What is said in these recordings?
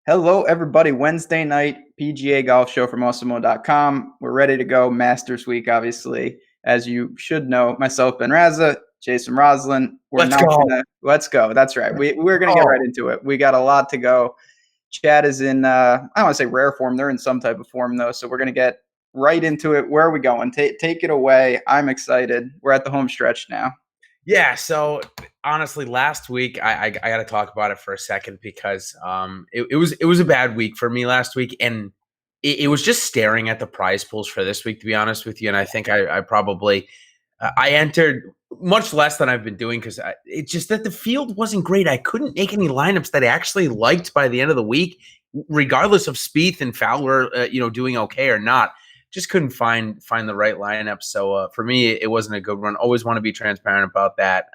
Hello, everybody. Wednesday night PGA golf show from Osimo.com. We're ready to go. Masters week, obviously. As you should know, myself, Ben Raza, Jason Roslin. Let's go. Let's go. That's right. We're going to get right Oh, into it. We got a lot to go. Chad is in, I don't want to say rare form. They're in some type of form, though. So we're going to get right into it. Where are we going? Take it away. I'm excited. We're at the home stretch now. yeah. So honestly, last week I got to talk about it for a second because it was a bad week for me last week, and it was just staring at the prize pools for this week, to be honest with you. And I think I probably I entered much less than I've been doing because it's just that the field wasn't great. I couldn't make any lineups that I actually liked by the end of the week, regardless of Spieth and Fowler, doing okay or not. Just couldn't find the right lineup. So for me, it wasn't a good run. Always want to be transparent about that.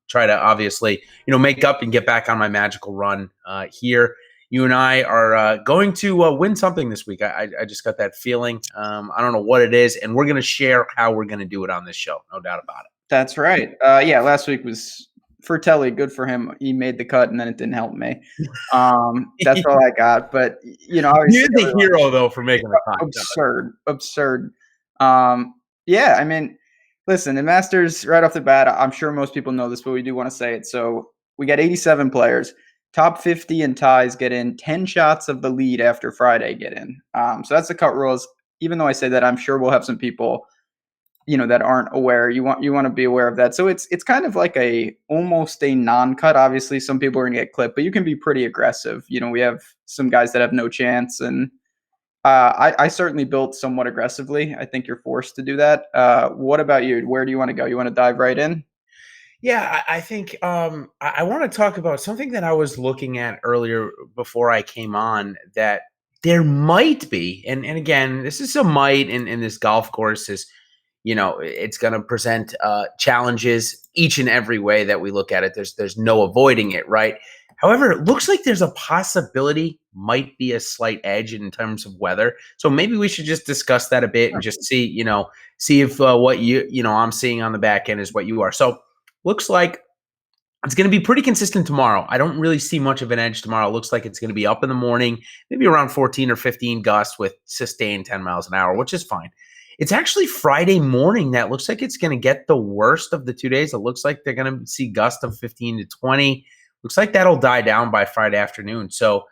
Try to obviously, make up and get back on my magical run here. You and I are going to win something this week. I just got that feeling. I don't know what it is, and we're going to share how we're going to do it on this show. No doubt about it. That's right. Yeah, last week was for Telly. Good for him. He made the cut, and then it didn't help me. That's all I got. But You're the hero though for making the cut. Absurd. Yeah, I mean, listen, the Masters right off the bat. I'm sure most people know this, but we do want to say it. So we got 87 players. Top 50 and ties get in. 10 shots of the lead after Friday get in. So that's the cut rules. Even though I say that, I'm sure we'll have some people that aren't aware. You want to be aware of that. So it's kind of like almost a non-cut. Obviously, some people are going to get clipped, but you can be pretty aggressive. We have some guys that have no chance, and I certainly built somewhat aggressively. I think you're forced to do that. What about you? Where do you want to go? You want to dive right in? Yeah, I think I want to talk about something that I was looking at earlier before I came on that there might be, and again, this is a might in this golf course is, it's going to present challenges each and every way that we look at it. There's no avoiding it, right? However, it looks like there's a possibility might be a slight edge in terms of weather. So maybe we should just discuss that a bit and just see if what I'm seeing on the back end is what you are. So looks like it's going to be pretty consistent tomorrow. I don't really see much of an edge tomorrow. It looks like it's going to be up in the morning, maybe around 14 or 15 gusts with sustained 10 miles an hour, which is fine. It's actually Friday morning that looks like it's going to get the worst of the 2 days. It looks like they're going to see gusts of 15 to 20. Looks like that'll die down by Friday afternoon. So,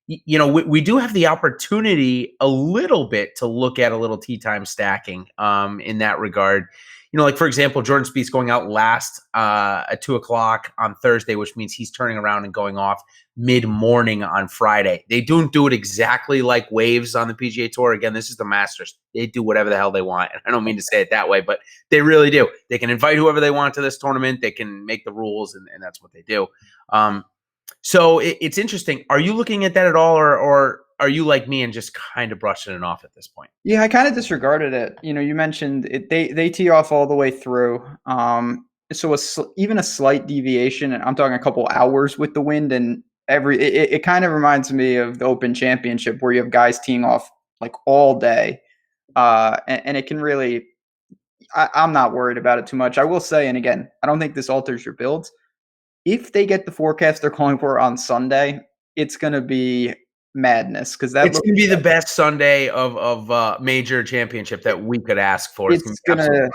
we do have the opportunity a little bit to look at a little tee time stacking in that regard. Like, for example, Jordan Spieth's going out last at 2 o'clock on Thursday, which means he's turning around and going off mid-morning on Friday. They don't do it exactly like waves on the PGA Tour. Again, this is the Masters. They do whatever the hell they want. And I don't mean to say it that way, but they really do. They can invite whoever they want to this tournament. They can make the rules, and that's what they do. So it's interesting. Are you looking at that at all, or are you like me and just kind of brushing it off at this point? Yeah, I kind of disregarded it. You mentioned it, they tee off all the way through. So even a slight deviation, and I'm talking a couple hours with the wind, and it kind of reminds me of the Open Championship where you have guys teeing off like all day, and it can really. I'm not worried about it too much. I will say, and again, I don't think this alters your builds. If they get the forecast they're calling for on Sunday, it's going to be madness because it's going to be the best Sunday of major championship that we could ask for. It's gonna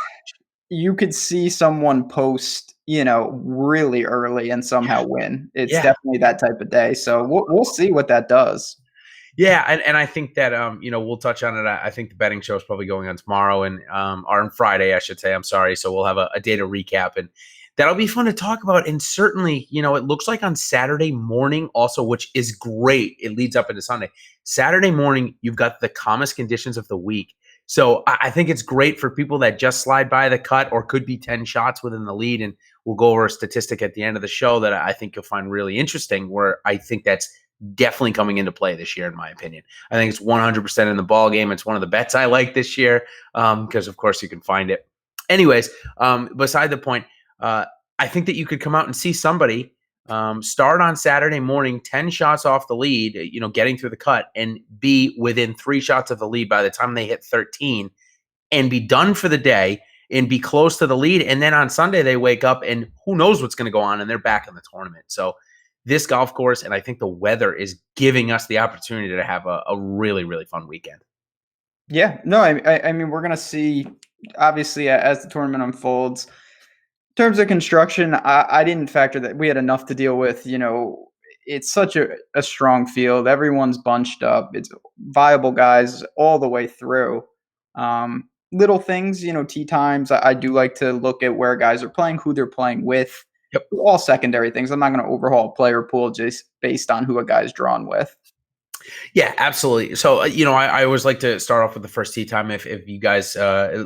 you could see someone post, really early and somehow win. It's definitely that type of day. So we'll see what that does. Yeah, and I think that we'll touch on it. I think the betting show is probably going on tomorrow or on Friday, I should say. I'm sorry. So we'll have a data recap, and that'll be fun to talk about. And certainly, it looks like on Saturday morning also, which is great. It leads up into Sunday. Saturday morning, you've got the calmest conditions of the week. So I think it's great for people that just slide by the cut or could be 10 shots within the lead. And we'll go over a statistic at the end of the show that I think you'll find really interesting, where I think that's definitely coming into play this year, in my opinion. I think it's 100% in the ball game. It's one of the bets I like this year because, of course, you can find it. Anyways, beside the point, I think that you could come out and see somebody start on Saturday morning, 10 shots off the lead, getting through the cut, and be within 3 shots of the lead by the time they hit 13 and be done for the day and be close to the lead. And then on Sunday, they wake up and who knows what's going to go on, and they're back in the tournament. So this golf course, and I think the weather is giving us the opportunity to have a really, really fun weekend. Yeah, no, I mean, we're gonna see, obviously, as the tournament unfolds. In terms of construction, I didn't factor that we had enough to deal with. It's such a strong field. Everyone's bunched up. It's viable guys all the way through. Little things, tee times. I do like to look at where guys are playing, who they're playing with. Yep. All secondary things. I'm not going to overhaul a player pool just based on who a guy's drawn with. Yeah, absolutely. So, I always like to start off with the first tee time. If you guys,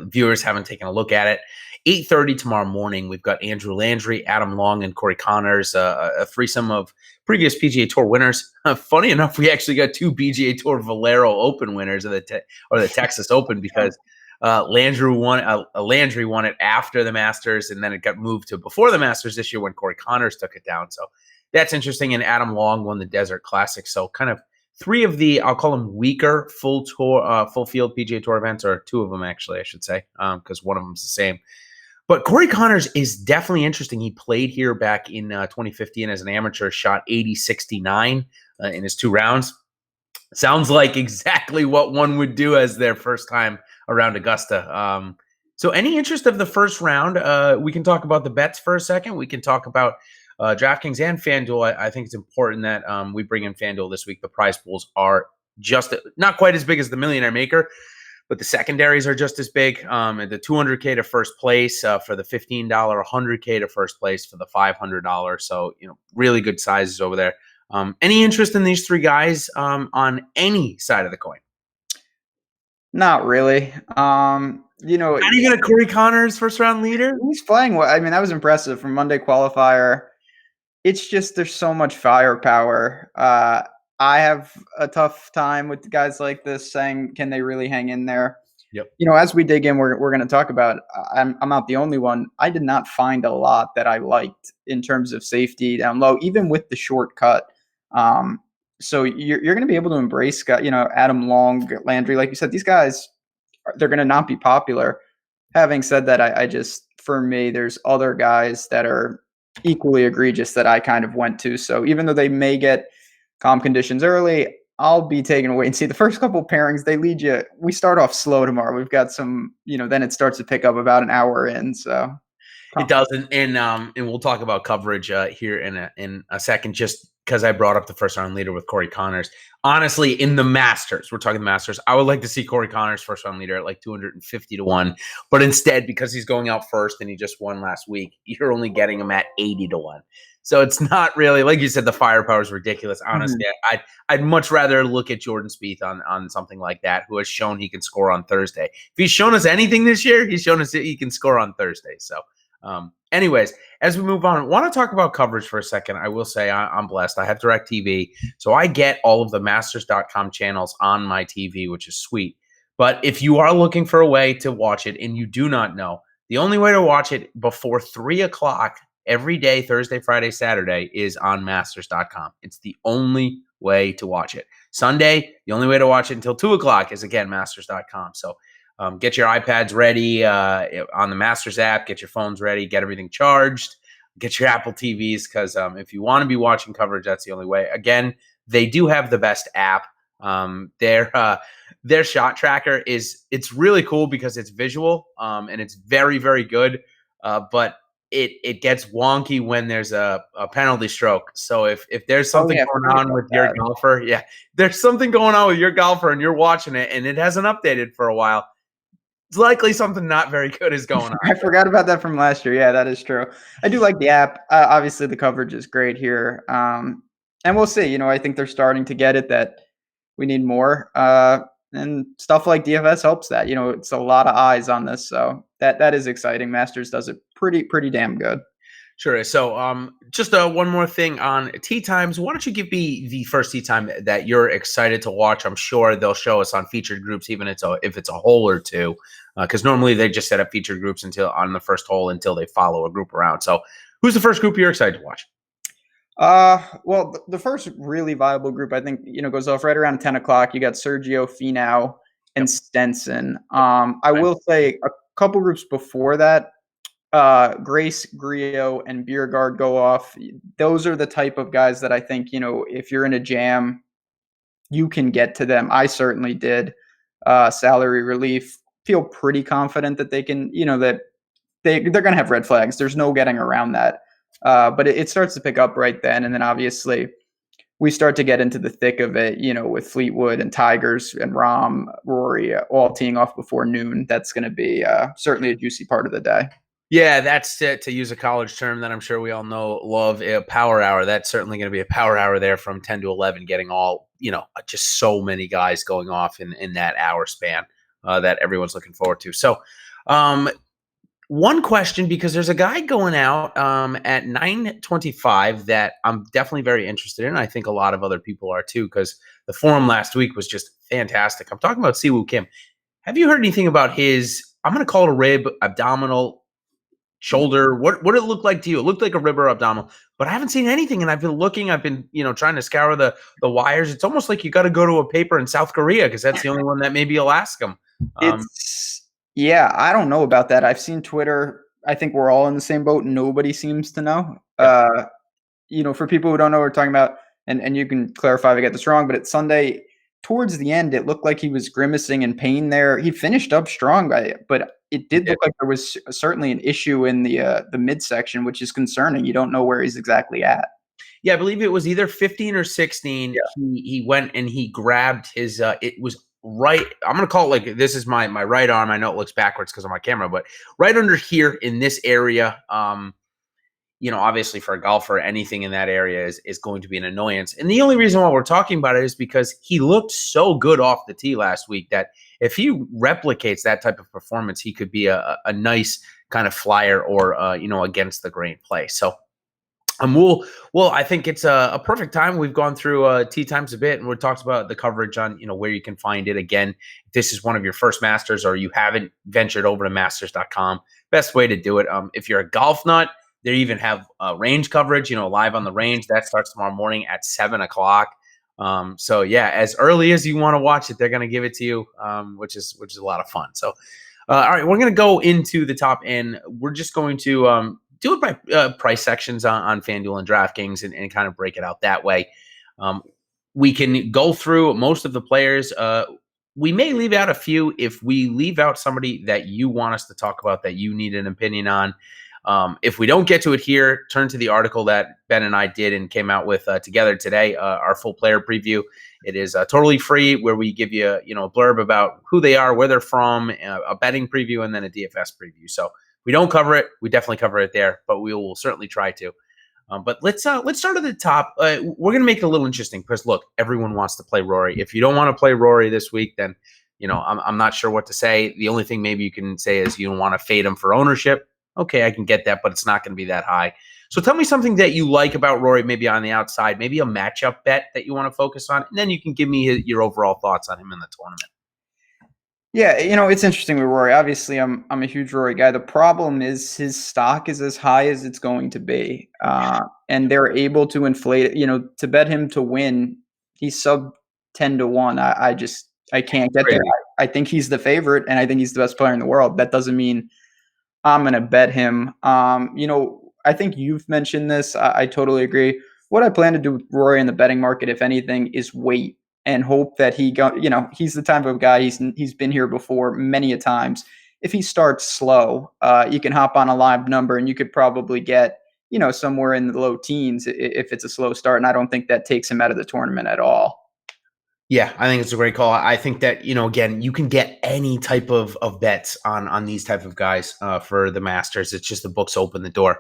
viewers, haven't taken a look at it, 8:30 tomorrow morning, we've got Andrew Landry, Adam Long, and Corey Connors, a threesome of previous PGA Tour winners. Funny enough, we actually got two PGA Tour Valero Open winners of the Texas Open, because Landry won it after the Masters, and then it got moved to before the Masters this year when Corey Connors took it down. So that's interesting. And Adam Long won the Desert Classic. So kind of three of the, I'll call them weaker full field PGA Tour events, or two of them actually, I should say, because one of them is the same. But Corey Connors is definitely interesting. He played here back in 2015 as an amateur, shot 80-69 in his 2 rounds. Sounds like exactly what one would do as their first time around Augusta. So any interest of the first round, we can talk about the bets for a second. We can talk about DraftKings and FanDuel. I think it's important that we bring in FanDuel this week. The prize pools are just not quite as big as the Millionaire Maker, but the secondaries are just as big. The $200K to first place for the $15, $100K to first place for the $500. So, really good sizes over there. Any interest in these 3 guys on any side of the coin? Not really. Not even a Corey Connors first round leader? He's playing well. I mean, that was impressive from Monday qualifier. It's just there's so much firepower. I have a tough time with guys like this saying, can they really hang in there? Yep. As we dig in, we're going to talk about, I'm not the only one. I did not find a lot that I liked in terms of safety down low, even with the shortcut. So you're going to be able to embrace, Adam Long, Landry, like you said, these guys, they're going to not be popular. Having said that, I just, for me, there's other guys that are equally egregious that I kind of went to. So even though they may get calm conditions early, I'll be taking away and see the first couple of pairings. They lead you. We start off slow tomorrow. We've got some, then it starts to pick up about an hour in. So it does, and we'll talk about coverage here in a second, just because I brought up the first round leader with Corey Connors. Honestly, in the Masters, we're talking the Masters, I would like to see Corey Connors first round leader at like 250 to 1. But instead, because he's going out first and he just won last week, you're only getting him at 80 to 1. So it's not really, like you said, the firepower is ridiculous. Honestly, I'd much rather look at Jordan Spieth on something like that, who has shown he can score on Thursday. If he's shown us anything this year, he's shown us that he can score on Thursday. So anyways, as we move on, I want to talk about coverage for a second. I will say I'm blessed. I have DirecTV, so I get all of the Masters.com channels on my TV, which is sweet. But if you are looking for a way to watch it and you do not know, the only way to watch it before 3 o'clock every day, Thursday, Friday, Saturday, is on Masters.com. It's the only way to watch it. Sunday, the only way to watch it until 2 o'clock is, again, Masters.com. So get your iPads ready on the Masters app. Get your phones ready. Get everything charged. Get your Apple TVs, because if you want to be watching coverage, that's the only way. Again, they do have the best app. Their shot tracker it's really cool because it's visual and it's very, very good. But it gets wonky when there's a penalty stroke. So if there's something going on with your golfer, there's something going on with your golfer and you're watching it and it hasn't updated for a while, it's likely something not very good is going on. I forgot about that from last year. Yeah, that is true. I do like the app. Obviously, the coverage is great here. And we'll see. I think they're starting to get it that we need more. And stuff like DFS helps that. It's a lot of eyes on this. So that is exciting. Masters does it pretty damn good. Sure. So just one more thing on tee times. Why don't you give me the first tee time that you're excited to watch? I'm sure they'll show us on featured groups, even if it's a hole or two, because normally they just set up featured groups until on the first hole until they follow a group around. So who's the first group you're excited to watch? Well, the first really viable group, I think, goes off right around 10 o'clock. You got Sergio, Finau, and Stenson. I will say a couple groups before that, Grace, Griot, and Biergard go off. Those are the type of guys that I think, if you're in a jam, you can get to them. I certainly did. Salary relief. Feel pretty confident that they can, that they're going to have red flags. There's no getting around that. But it starts to pick up right then. And then obviously we start to get into the thick of it, with Fleetwood and Tigers and Rory all teeing off before noon. That's going to be certainly a juicy part of the day. Yeah, that's to use a college term that I'm sure we all love, a power hour. That's certainly going to be a power hour there from 10 to 11, getting all, just so many guys going off in that hour span that everyone's looking forward to. So one question, because there's a guy going out at 9:25 that I'm definitely very interested in. I think a lot of other people are too, because the forum last week was just fantastic. I'm talking about Siwoo Kim. Have you heard anything about his, I'm going to call it a rib, abdominal, shoulder? What did it look like to you? It looked like a rib or abdominal, but I haven't seen anything. And I've been looking, trying to scour the wires. It's almost like you got to go to a paper in South Korea, because that's the only one that maybe will ask him. Yeah, I don't know about that. I've seen Twitter. I think we're all in the same boat. Nobody seems to know. For people who don't know what we're talking about, and you can clarify if I get this wrong, but at Sunday, towards the end, it looked like he was grimacing in pain there. He finished up strong, but it did look like there was certainly an issue in the midsection, which is concerning. You don't know where he's exactly at. Yeah, I believe it was either 15 or 16. Yeah. He went and he grabbed his it was right. I'm going to call it like, this is my right arm. I know it looks backwards because of my camera, but right under here in this area, obviously for a golfer, anything in that area is going to be an annoyance. And the only reason why we're talking about it is because he looked so good off the tee last week that if he replicates that type of performance, he could be a nice kind of flyer or, against the grain play. So I think it's a perfect time. We've gone through tee times a bit, and we talked about the coverage on, where you can find it. Again, if this is one of your first Masters or you haven't ventured over to masters.com, best way to do it. If you're a golf nut, they even have range coverage, live on the range. That starts tomorrow morning at 7 o'clock. So yeah, as early as you want to watch it, they're going to give it to you, which is a lot of fun. So, all right, we're going to go into the top end. We're just going to do it by price sections on FanDuel and DraftKings and kind of break it out that way. We can go through most of the players. We may leave out a few. If we leave out somebody that you want us to talk about, that you need an opinion on, if we don't get to it here, turn to the article that Ben and I did and came out with together today, our full player preview. It is totally free, where we give you, a blurb about who they are, where they're from, a betting preview, and then a DFS preview. So we don't cover it. We definitely cover it there, but we will certainly try to. But let's start at the top. We're going to make it a little interesting because, look, everyone wants to play Rory. If you don't want to play Rory this week, then, I'm not sure what to say. The only thing maybe you can say is you don't want to fade him for ownership. Okay, I can get that, but it's not going to be that high. So tell me something that you like about Rory, maybe on the outside, maybe a matchup bet that you want to focus on, and then you can give me your overall thoughts on him in the tournament. Yeah, it's interesting with Rory. Obviously, I'm a huge Rory guy. The problem is his stock is as high as it's going to be, and they're able to inflate it. To bet him to win, he's sub 10-1. I can't get there. I think he's the favorite, and I think he's the best player in the world. That doesn't mean I'm going to bet him. I think you've mentioned this. I totally agree. What I plan to do with Rory in the betting market, if anything, is wait and hope that he's the type of guy, he's been here before many a times. If he starts slow, you can hop on a live number and you could probably get, somewhere in the low teens if it's a slow start. And I don't think that takes him out of the tournament at all. Yeah, I think it's a great call. I think that, again, you can get any type of bets on these type of guys for the Masters. It's just the books open the door.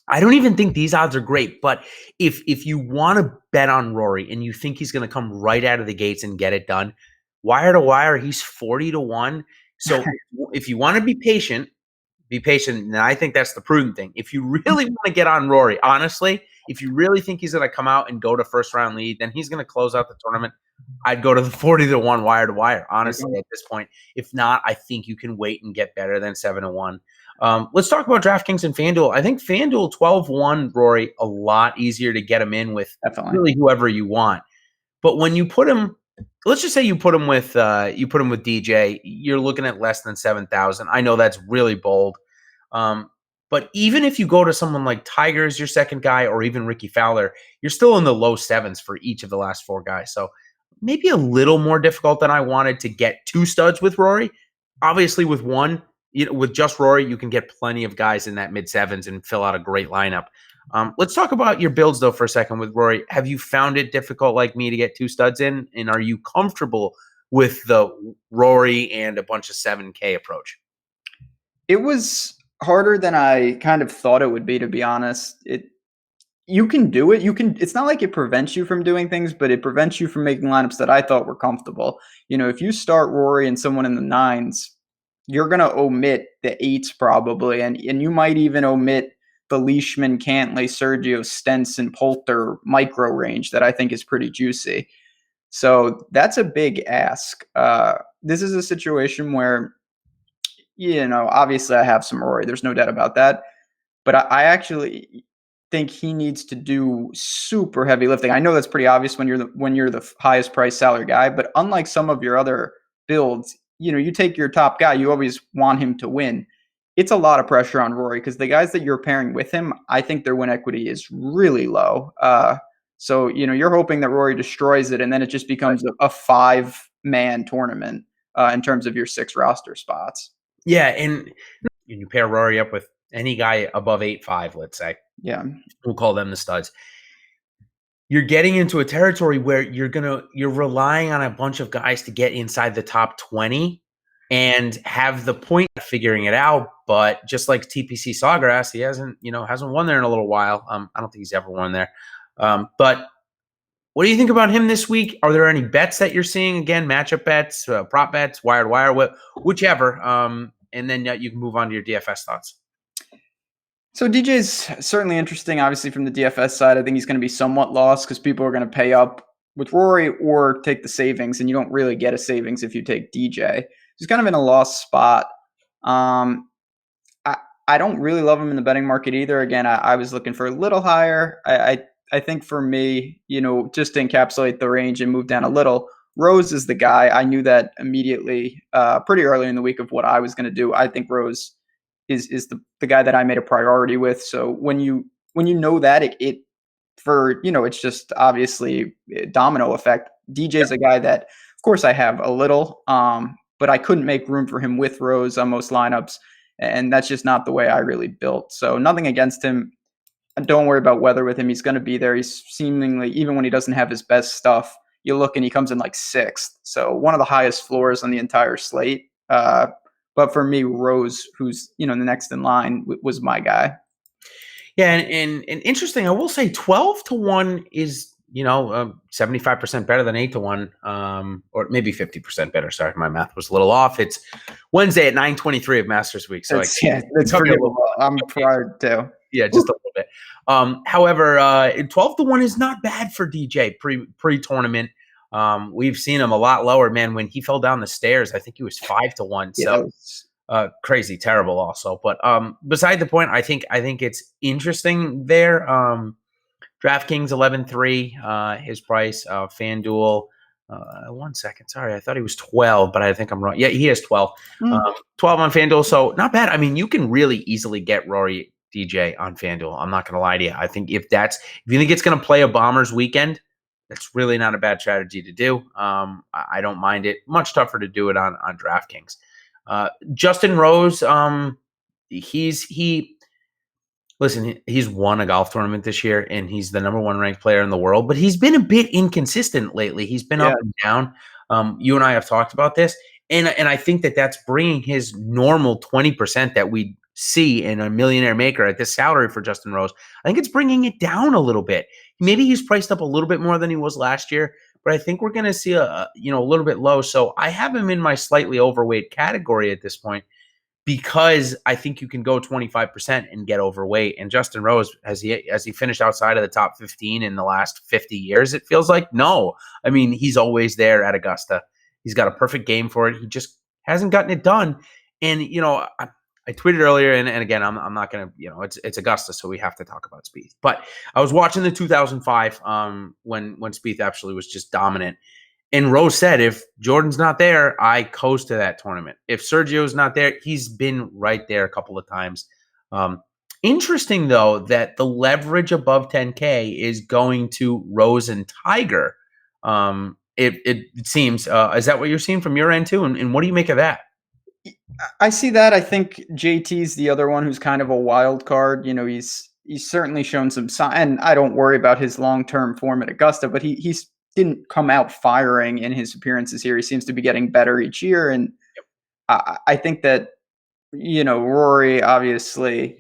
I don't even think these odds are great, but if you want to bet on Rory and you think he's going to come right out of the gates and get it done, wire to wire, he's 40-1. So if you want to be patient, and I think that's the prudent thing. If you really want to get on Rory, honestly, if you really think he's going to come out and go to first round lead, then he's going to close out the tournament. I'd go to the 40-1 wire to wire, honestly, at this point. If not, I think you can wait and get better than 7-1. Let's talk about DraftKings and FanDuel. I think FanDuel 12-1, Rory, a lot easier to get him in with really whoever you want. But when you put him, let's just say you put him with DJ, you're looking at less than 7,000. I know that's really bold. But even if you go to someone like Tiger as your second guy, or even Ricky Fowler, you're still in the low sevens for each of the last 4 guys. So maybe a little more difficult than I wanted to get 2 studs with Rory. Obviously, with one, with just Rory, you can get plenty of guys in that mid sevens and fill out a great lineup. Let's talk about your builds, though, for a second with Rory. Have you found it difficult, like me, to get 2 studs in? And are you comfortable with the Rory and a bunch of 7K approach? It was harder than I kind of thought it would be, to be honest. You can do it. It's not like it prevents you from doing things, but it prevents you from making lineups that I thought were comfortable. If you start Rory and someone in the 9s, you're going to omit the 8s probably, and you might even omit the Leishman, Cantlay, Sergio, Stenson, Poulter micro range that I think is pretty juicy. So that's a big ask. This is a situation where, obviously I have some Rory. There's no doubt about that. But I actually think he needs to do super heavy lifting. I know that's pretty obvious when you're the highest price salary guy, but unlike some of your other builds, you take your top guy, you always want him to win. It's a lot of pressure on Rory because the guys that you're pairing with him, I think their win equity is really low. So you're hoping that Rory destroys it, and then it just becomes a 5-man tournament in terms of your 6 roster spots. Yeah, and you pair Rory up with any guy above 8.5, let's say. Yeah, we'll call them the studs. You're getting into a territory where you're relying on a bunch of guys to get inside the top 20 and have the point of figuring it out. But just like TPC Sawgrass, he hasn't won there in a little while. I don't think he's ever won there. But what do you think about him this week? Are there any bets that you're seeing? Again, matchup bets, prop bets, wired wire, whichever. And then you can move on to your DFS thoughts. So DJ's certainly interesting. Obviously, from the DFS side, I think he's going to be somewhat lost because people are going to pay up with Rory or take the savings, and you don't really get a savings if you take DJ. He's kind of in a lost spot. I don't really love him in the betting market either. Again, I was looking for a little higher. I think for me, just to encapsulate the range and move down a little, Rose is the guy. I knew that immediately, pretty early in the week of what I was going to do. I think Rose is the guy that I made a priority with. So when you know that it's just obviously a domino effect. DJ's a guy that, of course, I have a little, but I couldn't make room for him with Rose on most lineups, and that's just not the way I really built. So nothing against him. Don't worry about weather with him. He's going to be there. He's seemingly, even when he doesn't have his best stuff, you look and he comes in like 6th. So one of the highest floors on the entire slate. But for me, Rose, who's the next in line, was my guy. Yeah, and interesting. I will say 12-1 is 75% better than 8-1, or maybe 50% better. Sorry, my math was a little off. It's Wednesday at 9:23 of Masters Week, so it's forgivable. I'm proud too. Yeah, just a little bit. However, 12-1 is not bad for DJ pre-tournament. We've seen him a lot lower, man. When he fell down the stairs, I think he was 5-1. Yeah, so crazy, terrible also. But beside the point, I think it's interesting there. DraftKings 11.3, his price. FanDuel, 1 second. Sorry, I thought he was 12, but I think I'm wrong. Yeah, he is 12. 12 on FanDuel, so not bad. I mean, you can really easily get Rory DJ on FanDuel. I'm not going to lie to you. I think if you think it's going to play a Bombers weekend, that's really not a bad strategy to do. I don't mind it. Much tougher to do it on DraftKings. Justin Rose, he's won a golf tournament this year, and he's the number 1 ranked player in the world, but he's been a bit inconsistent lately. He's been up and down. You and I have talked about this, and I think that's bringing his normal 20% that we see in a millionaire maker at this salary for Justin Rose. I think it's bringing it down a little bit. Maybe he's priced up a little bit more than he was last year, but I think we're going to see a little bit low. So I have him in my slightly overweight category at this point, because I think you can go 25% and get overweight. And Justin Rose, has he finished outside of the top 15 in the last 50 years? It feels like no. I mean, he's always there at Augusta. He's got a perfect game for it. He just hasn't gotten it done. And I tweeted earlier, and again, I'm not gonna, it's Augusta, so we have to talk about Spieth. But I was watching the 2005 when Spieth actually was just dominant. And Rose said, if Jordan's not there, I coast to that tournament. If Sergio's not there, he's been right there a couple of times. Interesting, though, that the leverage above 10K is going to Rose and Tiger. It seems. Is that what you're seeing from your end too? And what do you make of that? I see that. I think JT's the other one who's kind of a wild card. He's certainly shown some sign, and I don't worry about his long-term form at Augusta, but he's didn't come out firing in his appearances here. He seems to be getting better each year, and I think that Rory obviously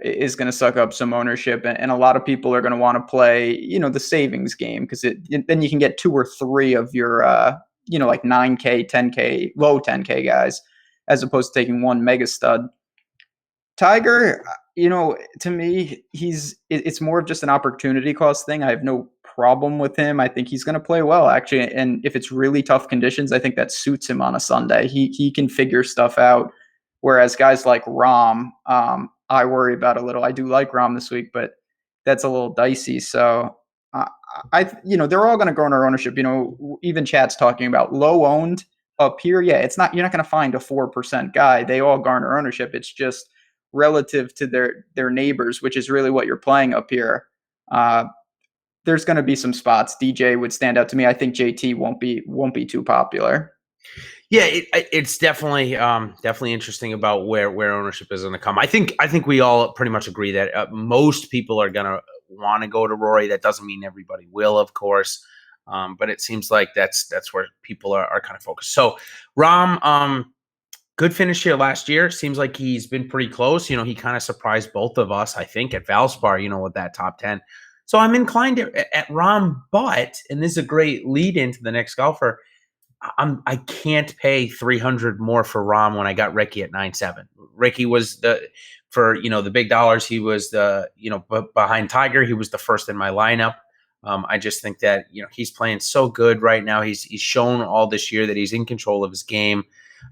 is going to suck up some ownership, and a lot of people are going to want to play the savings game because then you can get 2 or 3 of your like 9K, 10K, low 10K guys as opposed to taking one mega stud. Tiger, to me, it's more of just an opportunity cost thing. I have no problem with him. I think he's going to play well, actually. And if it's really tough conditions, I think that suits him on a Sunday. He can figure stuff out. Whereas guys like Rahm, I worry about a little. I do like Rahm this week, but that's a little dicey. So they're all going to garner ownership. Even chat's talking about low owned up here. Yeah, you're not going to find a 4% guy. They all garner ownership. It's just relative to their neighbors, which is really what you're playing up here. There's going to be some spots. DJ would stand out to me. I think JT won't be too popular. Yeah, it's definitely interesting about where ownership is going to come. I think we all pretty much agree that most people are going to want to go to Rory. That doesn't mean everybody will, of course, but it seems like that's where people are kind of focused. So Rahm, good finish here last year. Seems like he's been pretty close. He kind of surprised both of us, I think, at Valspar, with that top 10. So I'm inclined at Rahm, but, and this is a great lead into the next golfer, I can't pay 300 more for Rahm when I got Ricky at 9.7. Ricky was for the big dollars. He was behind Tiger. He was the first in my lineup. I just think that he's playing so good right now. He's shown all this year that he's in control of his game.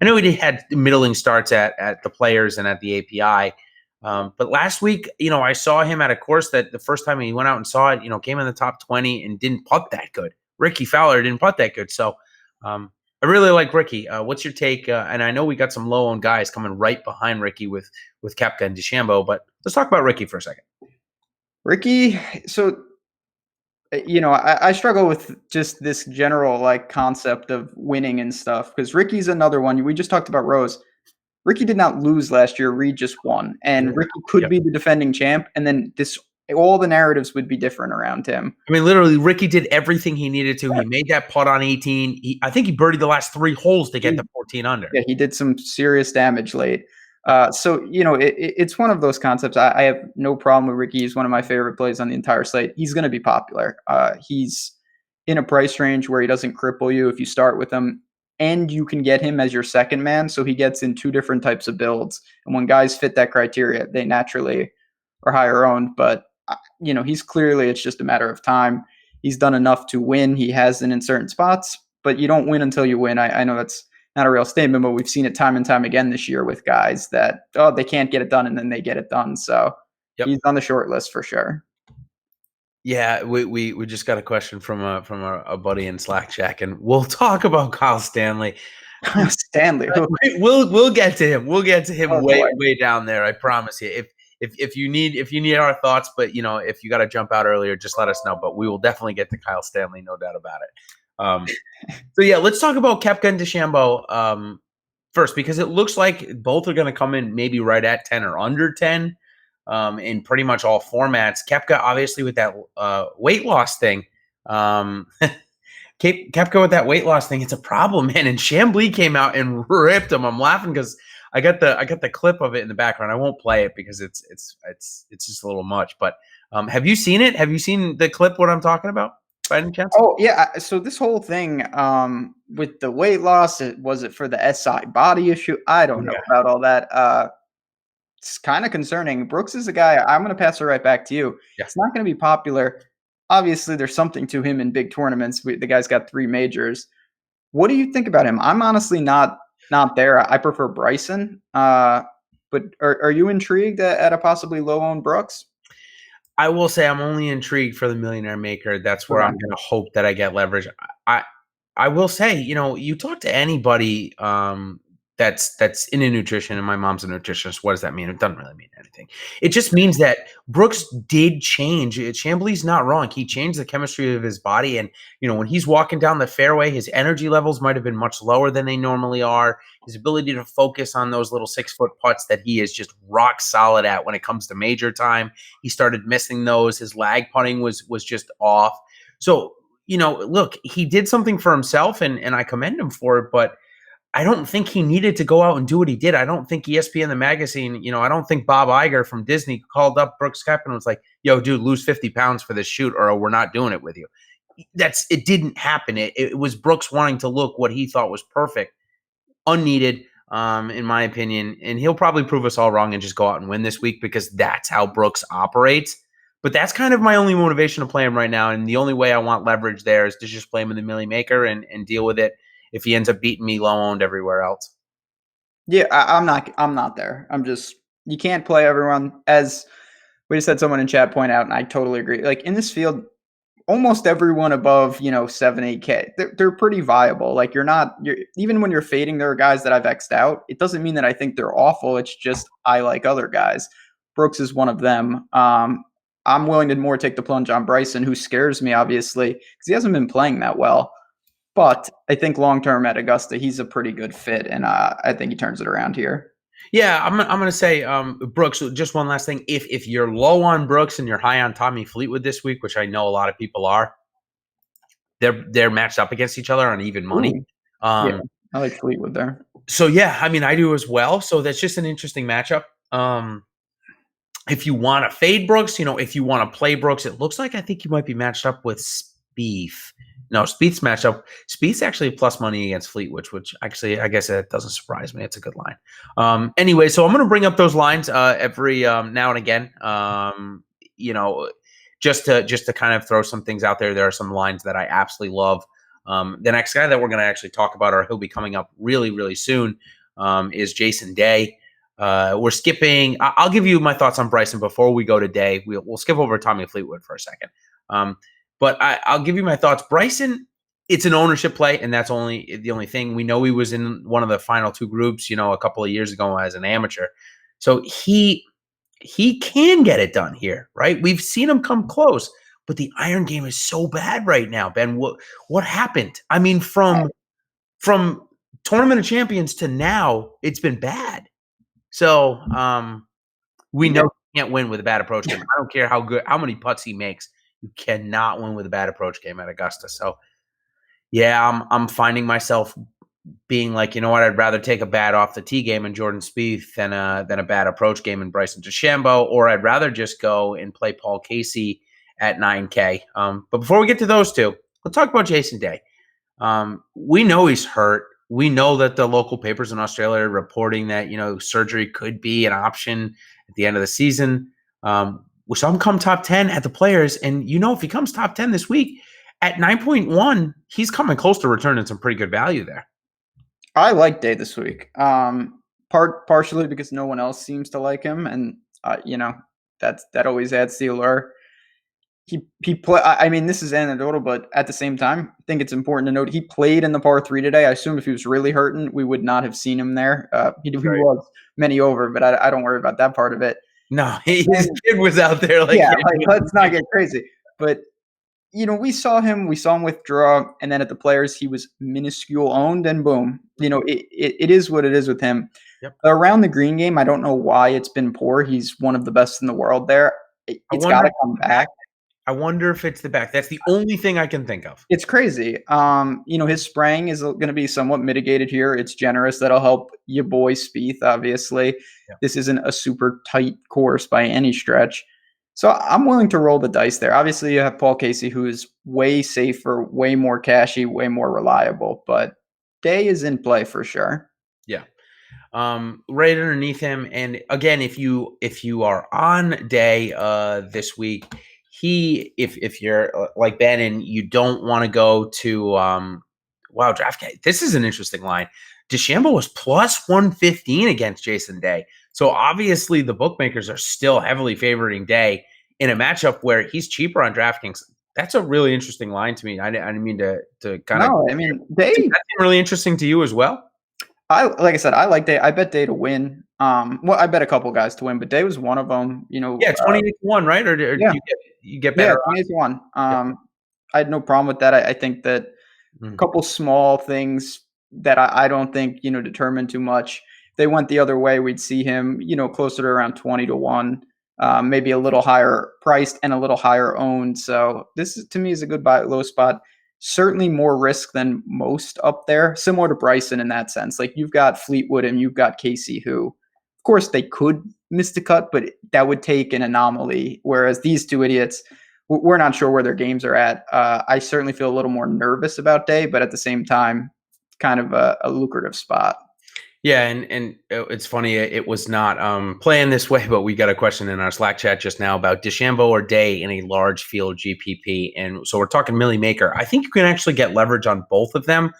I know he had middling starts at the Players and at the API, but last week I saw him at a course that the first time he went out and saw it, came in the top 20 and didn't putt that good. Ricky Fowler didn't putt that good, so. I really like Ricky. What's your take? And I know we got some low-owned guys coming right behind Ricky with Koepka and DeChambeau, but let's talk about Ricky for a second. Ricky, so I struggle with just this general concept of winning and stuff because Ricky's another one. We just talked about Rose. Ricky did not lose last year. Reed just won, and Ricky could be the defending champ, and then all the narratives would be different around him. I mean, literally, Ricky did everything he needed to. He made that putt on 18. I think he birdied the last 3 holes to get the 14 under. Yeah, he did some serious damage late. So, it's one of those concepts. I have no problem with Ricky. He's one of my favorite plays on the entire slate. He's going to be popular. He's in a price range where he doesn't cripple you if you start with him, and you can get him as your second man. So he gets in 2 different types of builds. And when guys fit that criteria, they naturally are higher owned. But he's clearly, it's just a matter of time. He's done enough to win. He hasn't in certain spots, but you don't win until you win. I know that's not a real statement, but we've seen it time and time again this year with guys that, they can't get it done and then they get it done. So He's on the short list for sure. Yeah, we just got a question from a buddy in Slack Jack, and we'll talk about Kyle Stanley. Stanley, we'll get to him. We'll get to him way down there. I promise you. If you need our thoughts, but if you got to jump out earlier, just let us know. But we will definitely get to Kyle Stanley, no doubt about it. So yeah, let's talk about Koepka and DeChambeau first, because it looks like both are going to come in maybe right at 10 or under 10 in pretty much all formats. Koepka obviously with that weight loss thing. Koepka with that weight loss thing, it's a problem, man. And Chambly came out and ripped him. I'm laughing because I got the clip of it in the background. I won't play it because it's just a little much. But have you seen it? Have you seen the clip? What I'm talking about? By any chance? Oh yeah. So this whole thing with the weight loss, was it for the SI body issue? I don't know about all that. It's kind of concerning. Brooks is a guy. I'm going to pass it right back to you. Yeah. It's not going to be popular. Obviously, there's something to him in big tournaments. The guy's got 3 majors. What do you think about him? I'm honestly not there. I prefer Bryson. But are you intrigued at a possibly low-owned Brooks? I will say I'm only intrigued for the Millionaire Maker. That's where I'm going to hope that I get leverage. I will say, you talk to anybody that's in a nutrition, and my mom's a nutritionist. What does that mean? It doesn't really mean anything. It just means that Brooks did change. Chambly's not wrong. He changed the chemistry of his body, and when he's walking down the fairway, his energy levels might have been much lower than they normally are. His ability to focus on those little 6-foot putts that he is just rock solid at when it comes to major time, he started missing those. His lag putting was just off. So look, he did something for himself, and I commend him for it, but I don't think he needed to go out and do what he did. I don't think ESPN, the magazine, I don't think Bob Iger from Disney called up Brooks Koepka and was like, yo, dude, lose 50 pounds for this shoot or we're not doing it with you. It didn't happen. It was Brooks wanting to look what he thought was perfect, unneeded, in my opinion. And he'll probably prove us all wrong and just go out and win this week because that's how Brooks operates. But that's kind of my only motivation to play him right now. And the only way I want leverage there is to just play him in the Millie Maker and deal with it if he ends up beating me low owned everywhere else. Yeah, I'm not there. You can't play everyone. As we just had someone in chat point out, and I totally agree. Like in this field, almost everyone above, 7-8K, they're pretty viable. Like even when you're fading, there are guys that I've X'd out. It doesn't mean that I think they're awful. It's just I like other guys. Brooks is one of them. I'm willing to more take the plunge on Bryson, who scares me, obviously, because he hasn't been playing that well. But I think long-term at Augusta, he's a pretty good fit, and I think he turns it around here. Yeah, I'm going to say, Brooks, just one last thing. If you're low on Brooks and you're high on Tommy Fleetwood this week, which I know a lot of people are, they're matched up against each other on even money. Yeah, I like Fleetwood there. So, yeah, I mean, I do as well. So that's just an interesting matchup. If you want to fade Brooks, if you want to play Brooks, it looks like I think you might be matched up with Spieth. No, Spieth's matched up. Spieth's actually plus money against Fleetwood, which actually I guess that doesn't surprise me. It's a good line. Anyway, so I'm going to bring up those lines every now and again. Just to kind of throw some things out there. There are some lines that I absolutely love. The next guy that we're going to actually talk about, or he'll be coming up really, really soon, is Jason Day. We're skipping. I'll give you my thoughts on Bryson before we go to Day. We'll skip over Tommy Fleetwood for a second. But I'll give you my thoughts. Bryson, it's an ownership play, and that's the only thing. We know he was in one of the final two groups, a couple of years ago as an amateur. So he can get it done here, right? We've seen him come close, but the iron game is so bad right now, Ben. What happened? I mean, from Tournament of Champions to now, it's been bad. So we know he can't win with a bad approach game. I don't care how many putts he makes. You cannot win with a bad approach game at Augusta. So, yeah, I'm finding myself being like, you know what, I'd rather take a bad off the tee game in Jordan Spieth than a bad approach game in Bryson DeChambeau, or I'd rather just go and play Paul Casey at 9K. But before we get to those two, let's talk about Jason Day. We know he's hurt. We know that the local papers in Australia are reporting that, surgery could be an option at the end of the season. We saw him come top 10 at the Players. And, if he comes top 10 this week at 9.1, he's coming close to returning some pretty good value there. I like Day this week. Partially because no one else seems to like him. And, that always adds the allure. This is anecdotal, but at the same time, I think it's important to note he played in the par 3 today. I assume if he was really hurting, we would not have seen him there. He was many over, but I don't worry about that part of it. No, his kid was out there. Let's not get crazy. But, we saw him withdraw, and then at the Players, he was minuscule owned, and boom. It is what it is with him. Yep. Around the green game, I don't know why it's been poor. He's one of the best in the world there. It's got to come back. I wonder if it's the back. That's the only thing I can think of. It's crazy. His spraying is going to be somewhat mitigated here. It's generous. That'll help your boy Spieth, obviously. Yeah. This isn't a super tight course by any stretch. So I'm willing to roll the dice there. Obviously, you have Paul Casey, who is way safer, way more cashy, way more reliable. But Day is in play for sure. Yeah. Right underneath him. And again, if you are on Day this week, if you're like Ben and you don't want to go to DraftKings, this is an interesting line. DeChambeau was plus 115 against Jason Day. So obviously the bookmakers are still heavily favoring Day in a matchup where he's cheaper on DraftKings. That's a really interesting line to me. I didn't mean to kind of. No, Day. That's really interesting to you as well. like I said, I like Day. I bet Day to win. Well, I bet a couple guys to win, but Day was one of them. Yeah, 28-1, right? Or Yeah, you get yeah, better 28 odds? to one. Yep. I had no problem with that. I think that a Mhm. couple small things that I don't think determine too much. If they went the other way, we'd see him closer to around 20 to one, maybe a little higher priced and a little higher owned. So this is, to me, is a good buy low spot. Certainly more risk than most up there, similar to Bryson in that sense. Like you've got Fleetwood and you've got Casey, who, of course, they could miss the cut, but that would take an anomaly. Whereas these two idiots, we're not sure where their games are at. I certainly feel a little more nervous about Day, but at the same time, kind of a lucrative spot. Yeah, and it's funny. It was not playing this way, but we got a question in our Slack chat just now about DeChambeau or Day in a large field GPP, and so we're talking Millie Maker. I think you can actually get leverage on both of them.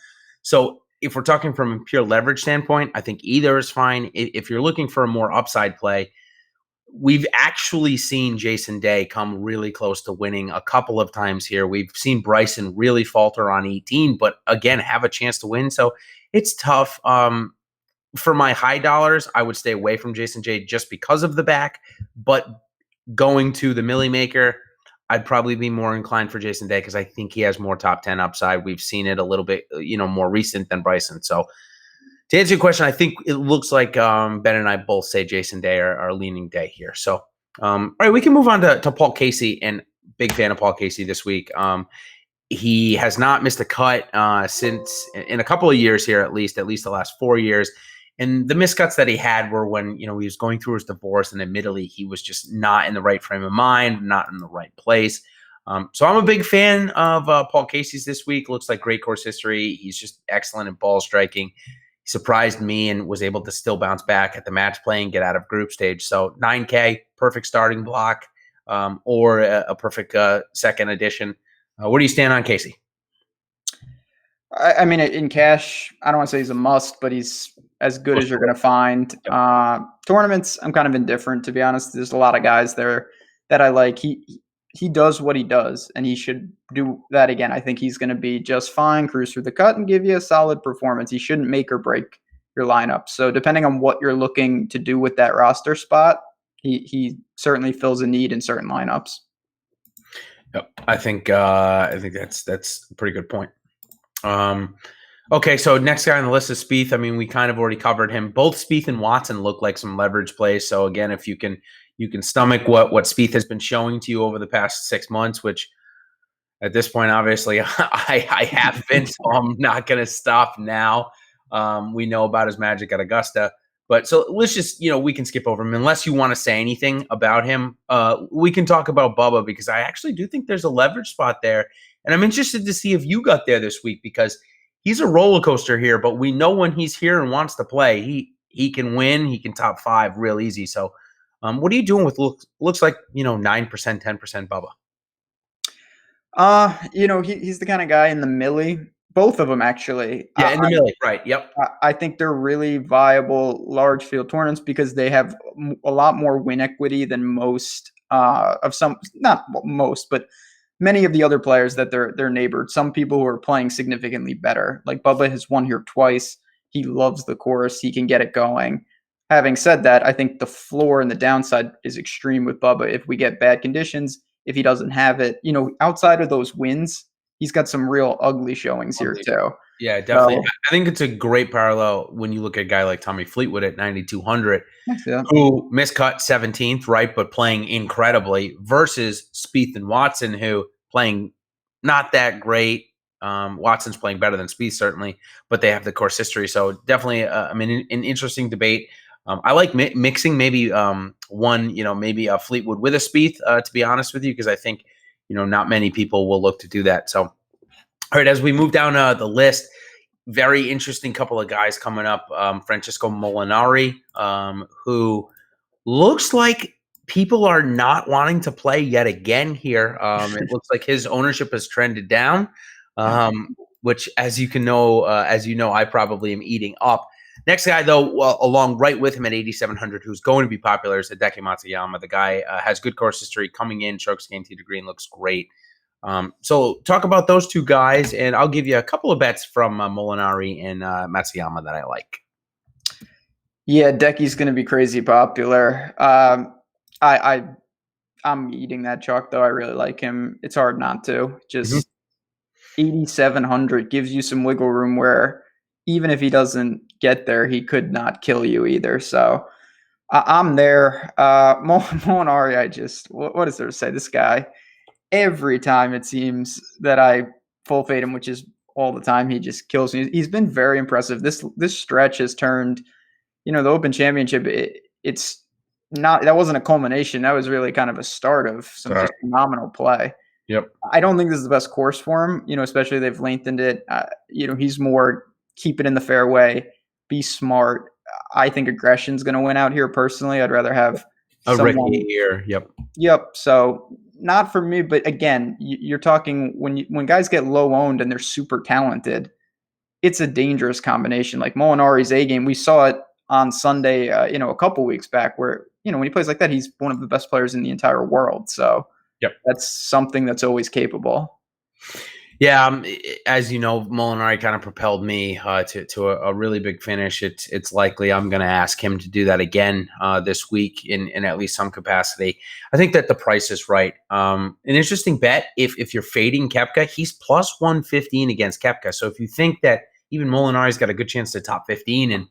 So if we're talking from a pure leverage standpoint, I think either is fine. If you're looking for a more upside play, we've actually seen Jason Day come really close to winning a couple of times here. We've seen Bryson really falter on 18, but again have a chance to win. So it's tough. For my high dollars, I would stay away from Jason J just because of the back. But going to the Millie Maker, I'd probably be more inclined for Jason Day because I think he has more top 10 upside. We've seen it a little bit, more recent than Bryson. So to answer your question, I think it looks like Ben and I both say Jason Day are leaning Day here. So, all right, we can move on to Paul Casey, and big fan of Paul Casey this week. He has not missed a cut since in a couple of years here, at least the last 4 years. And the miscuts that he had were when, he was going through his divorce, and admittedly, he was just not in the right frame of mind, not in the right place. So I'm a big fan of Paul Casey's this week. Looks like great course history. He's just excellent at ball striking. He surprised me and was able to still bounce back at the match play and get out of group stage. So 9K, perfect starting block, or a perfect second edition. Where do you stand on Casey? I mean, in cash, I don't want to say he's a must, but he's as good as you're going to find. Tournaments, I'm kind of indifferent, to be honest. There's a lot of guys there that I like. He does what he does, and he should do that again. I think he's going to be just fine, cruise through the cut, and give you a solid performance. He shouldn't make or break your lineup. So depending on what you're looking to do with that roster spot, he certainly fills a need in certain lineups. Yep. I think that's a pretty good point. Okay, so next guy on the list is Spieth. I mean, we kind of already covered him. Both Spieth and Watson look like some leverage plays. So again, if you can stomach what Spieth has been showing to you over the past 6 months, which at this point, obviously, I have been, so I'm not going to stop now. We know about his magic at Augusta. But so let's just, we can skip over him. Unless you want to say anything about him, we can talk about Bubba, because I actually do think there's a leverage spot there. And I'm interested to see if you got there this week, because he's a roller coaster here, but we know when he's here and wants to play, he can win. He can top 5 real easy. So what are you doing with looks like, 9%, 10% Bubba? He's the kind of guy in the millie. Both of them, actually. Yeah, in the millie, right? Yep. I think they're really viable large field tournaments because they have a lot more win equity than most of some, not most, but many of the other players that they're neighbored. Some people who are playing significantly better. Like Bubba has won here twice. He loves the course. He can get it going. Having said that, I think the floor and the downside is extreme with Bubba. If we get bad conditions, if he doesn't have it, outside of those wins, he's got some real ugly showings here too. Yeah, definitely. So, I think it's a great parallel when you look at a guy like Tommy Fleetwood at 9,200, who miscut 17th, right, but playing incredibly, versus Spieth and Watson, who playing not that great. Watson's playing better than Spieth, certainly, but they have the course history. So definitely, an interesting debate. I like mixing maybe maybe a Fleetwood with a Spieth, to be honest with you, because I think, not many people will look to do that. So, all right, as we move down the list, very interesting couple of guys coming up. Francesco Molinari, who looks like people are not wanting to play yet again here. It looks like his ownership has trended down, which, as you know, I probably am eating up. Next guy, though, along right with him at 8,700, who's going to be popular, is Hideki Matsuyama. The guy has good course history coming in, strokes gained tee to green, looks great. So talk about those two guys, and I'll give you a couple of bets from Molinari and Matsuyama that I like. Yeah, Decky's going to be crazy popular. I I'm eating that chalk though. I really like him. It's hard not to. Mhm. Just 8,700 gives you some wiggle room where even if he doesn't get there, he could not kill you either. So I'm there. Molinari, I just what is there to say? This guy, every time it seems that I full fade him, which is all the time, he just kills me. He's been very impressive. This stretch has turned, the Open Championship. It's not that wasn't a culmination. That was really kind of a start of some just phenomenal play. Yep. I don't think this is the best course for him, especially they've lengthened it. He's more keep it in the fairway, be smart. I think aggression's going to win out here personally. I'd rather have A someone. Ricky here. Yep. Yep. So not for me, but again, you're talking when guys get low owned and they're super talented, it's a dangerous combination. Like Molinari's A game, we saw it on Sunday, a couple weeks back where, when he plays like that, he's one of the best players in the entire world. So Yep. that's something that's always capable. Yeah, as you know, Molinari kind of propelled me to a really big finish. It's likely I'm going to ask him to do that again this week in at least some capacity. I think that the price is right. An interesting bet, if you're fading Koepka, he's plus 115 against Koepka. So if you think that even Molinari's got a good chance to top 15 and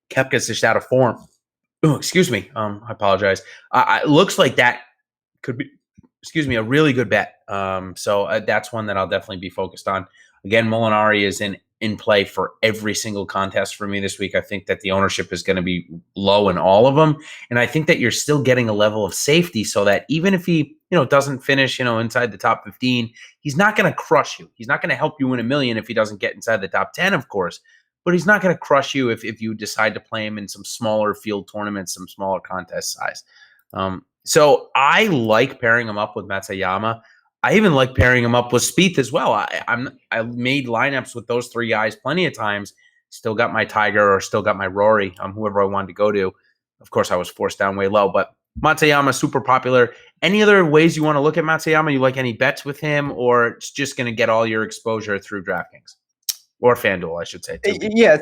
Koepka's just out of form, excuse me, I apologize. It looks like that could be a really good bet. So that's one that I'll definitely be focused on. Again, Molinari is in play for every single contest for me this week. I think that the ownership is going to be low in all of them, and I think that you're still getting a level of safety so that even if he doesn't finish inside the top 15, he's not going to crush you. He's not going to help you win $1 million if he doesn't get inside the top 10, of course. But he's not going to crush you if you decide to play him in some smaller field tournaments, some smaller contest size. So I like pairing him up with Matsuyama. I even like pairing him up with Spieth as well. I made lineups with those three guys plenty of times. Still got my Tiger or still got my Rory, whoever I wanted to go to. Of course, I was forced down way low, but Matsuyama super popular. Any other ways you want to look at Matsuyama? You like any bets with him, or it's just going to get all your exposure through DraftKings or FanDuel, I should say too? Yeah,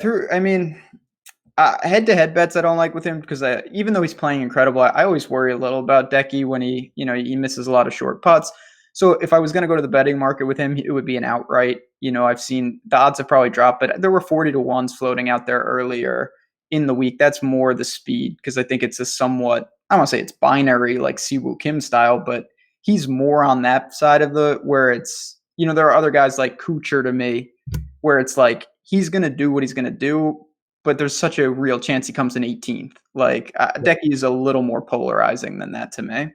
head-to-head bets I don't like with him because even though he's playing incredible, I always worry a little about Decky when he misses a lot of short putts. So if I was going to go to the betting market with him, it would be an outright. I've seen the odds have probably dropped, but there were 40 to 1s floating out there earlier in the week. That's more the speed because I think it's a somewhat, I don't want to say it's binary like Siwoo Kim style, but he's more on that side of where it's, there are other guys like Kuchar to me where it's like he's going to do what he's going to do, but there's such a real chance he comes in 18th. Like Decky is a little more polarizing than that to me.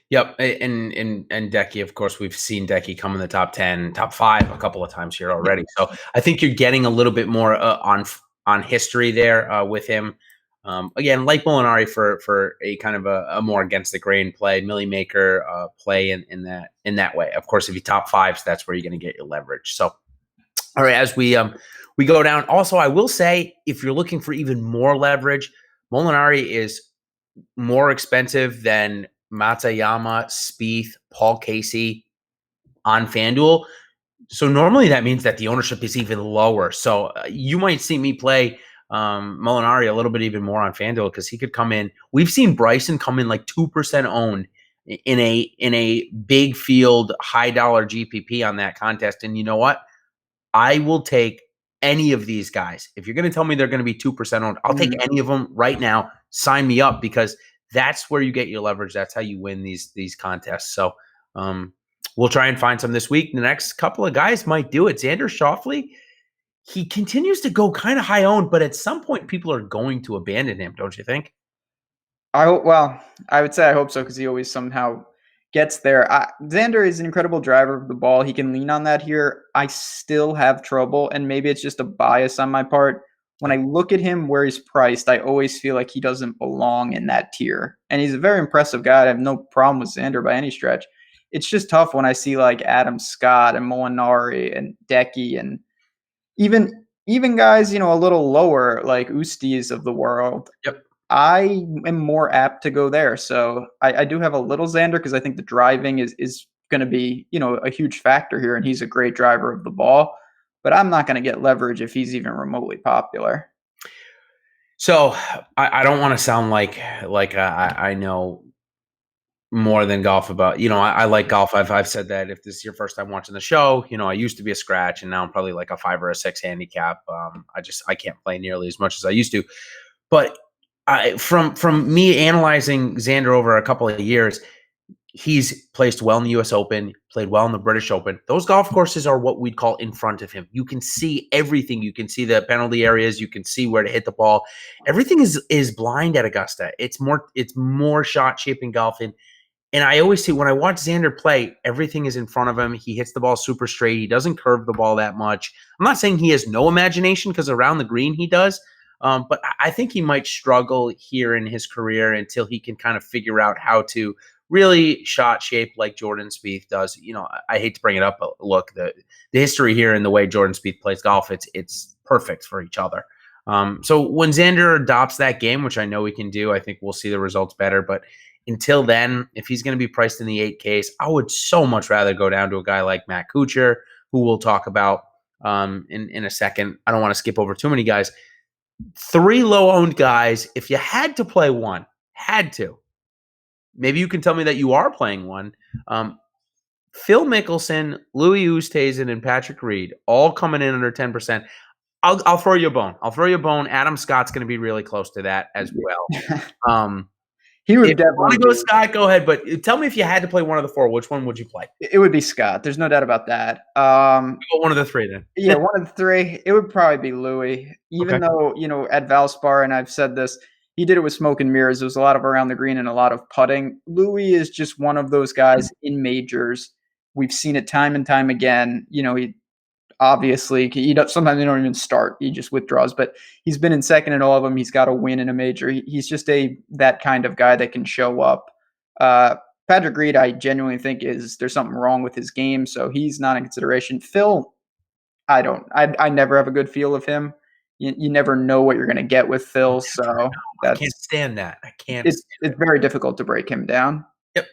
Yep, and Decky, of course, we've seen Decky come in the top 10, top 5 a couple of times here already. So I think you're getting a little bit more on history there with him. Again, like Molinari for a kind of a more against the grain play, Millie Maker play in that way. Of course, if you top 5s, that's where you're going to get your leverage. So, all right, as we go down. Also, I will say if you're looking for even more leverage, Molinari is more expensive than Matsuyama, Spieth, Paul Casey on FanDuel. So normally that means that the ownership is even lower. So you might see me play Molinari a little bit even more on FanDuel because he could come in. We've seen Bryson come in like 2% owned in a big field, high dollar GPP on that contest. And you know what? I will take any of these guys. If you're going to tell me they're going to be 2% owned, I'll take any of them right now. Sign me up because that's where you get your leverage. That's how you win these contests. So we'll try and find some this week. The next couple of guys might do it. Xander Schauffele, he continues to go kind of high owned, but at some point people are going to abandon him, don't you think? I would say I hope so because he always somehow gets there. Xander is an incredible driver of the ball. He can lean on that here. I still have trouble, and maybe it's just a bias on my part. When I look at him where he's priced, I always feel like he doesn't belong in that tier. And he's a very impressive guy. I have no problem with Xander by any stretch. It's just tough when I see like Adam Scott and Molinari and Decky and even guys, a little lower like Ustis of the world. Yep. I am more apt to go there. So I do have a little Xander because I think the driving is going to be, a huge factor here. And he's a great driver of the ball. But I'm not going to get leverage if he's even remotely popular. So I don't want to sound like I know more than golf about, I like golf. I've said that if this is your first time watching the show, I used to be a scratch and now I'm probably like a 5 or a 6 handicap. I can't play nearly as much as I used to. But from me analyzing Xander over a couple of years, he's placed well in the US Open, played well in the British Open. Those golf courses are what we'd call in front of him. You can see everything. You can see the penalty areas. You can see where to hit the ball. Everything is blind at Augusta. It's more shot shaping golf. And I always see when I watch Xander play, everything is in front of him. He hits the ball super straight. He doesn't curve the ball that much. I'm not saying he has no imagination because around the green he does. But I think he might struggle here in his career until he can kind of figure out how to really shot shape like Jordan Spieth does. I hate to bring it up, but look, the history here and the way Jordan Spieth plays golf, it's perfect for each other. So when Xander adopts that game, which I know he can do, I think we'll see the results better. But until then, if he's going to be priced in the 8Ks, I would so much rather go down to a guy like Matt Kuchar, who we'll talk about in a second. I don't want to skip over too many guys. 3 low-owned guys, if you had to play one, maybe you can tell me that you are playing one. Phil Mickelson, Louis Oosthuizen, and Patrick Reed, all coming in under 10%. I'll throw you a bone. Adam Scott's going to be really close to that as well. He would if you want definitely to go Scott, go ahead. But tell me if you had to play one of the 4, which one would you play? It would be Scott. There's no doubt about that. One of the 3 then. Yeah, one of the 3. It would probably be Louis. Even though, at Valspar, and I've said this, he did it with smoke and mirrors. There was a lot of around the green and a lot of putting. Louis is just one of those guys in majors. We've seen it time and time again. He obviously sometimes they don't even start. He just withdraws. But he's been in second in all of them. He's got a win in a major. He's just that kind of guy that can show up. Patrick Reed, I genuinely think there's something wrong with his game, so he's not in consideration. Phil, I never have a good feel of him. You never know what you're going to get with Phil, so I can't stand that. It's very difficult to break him down. Yep.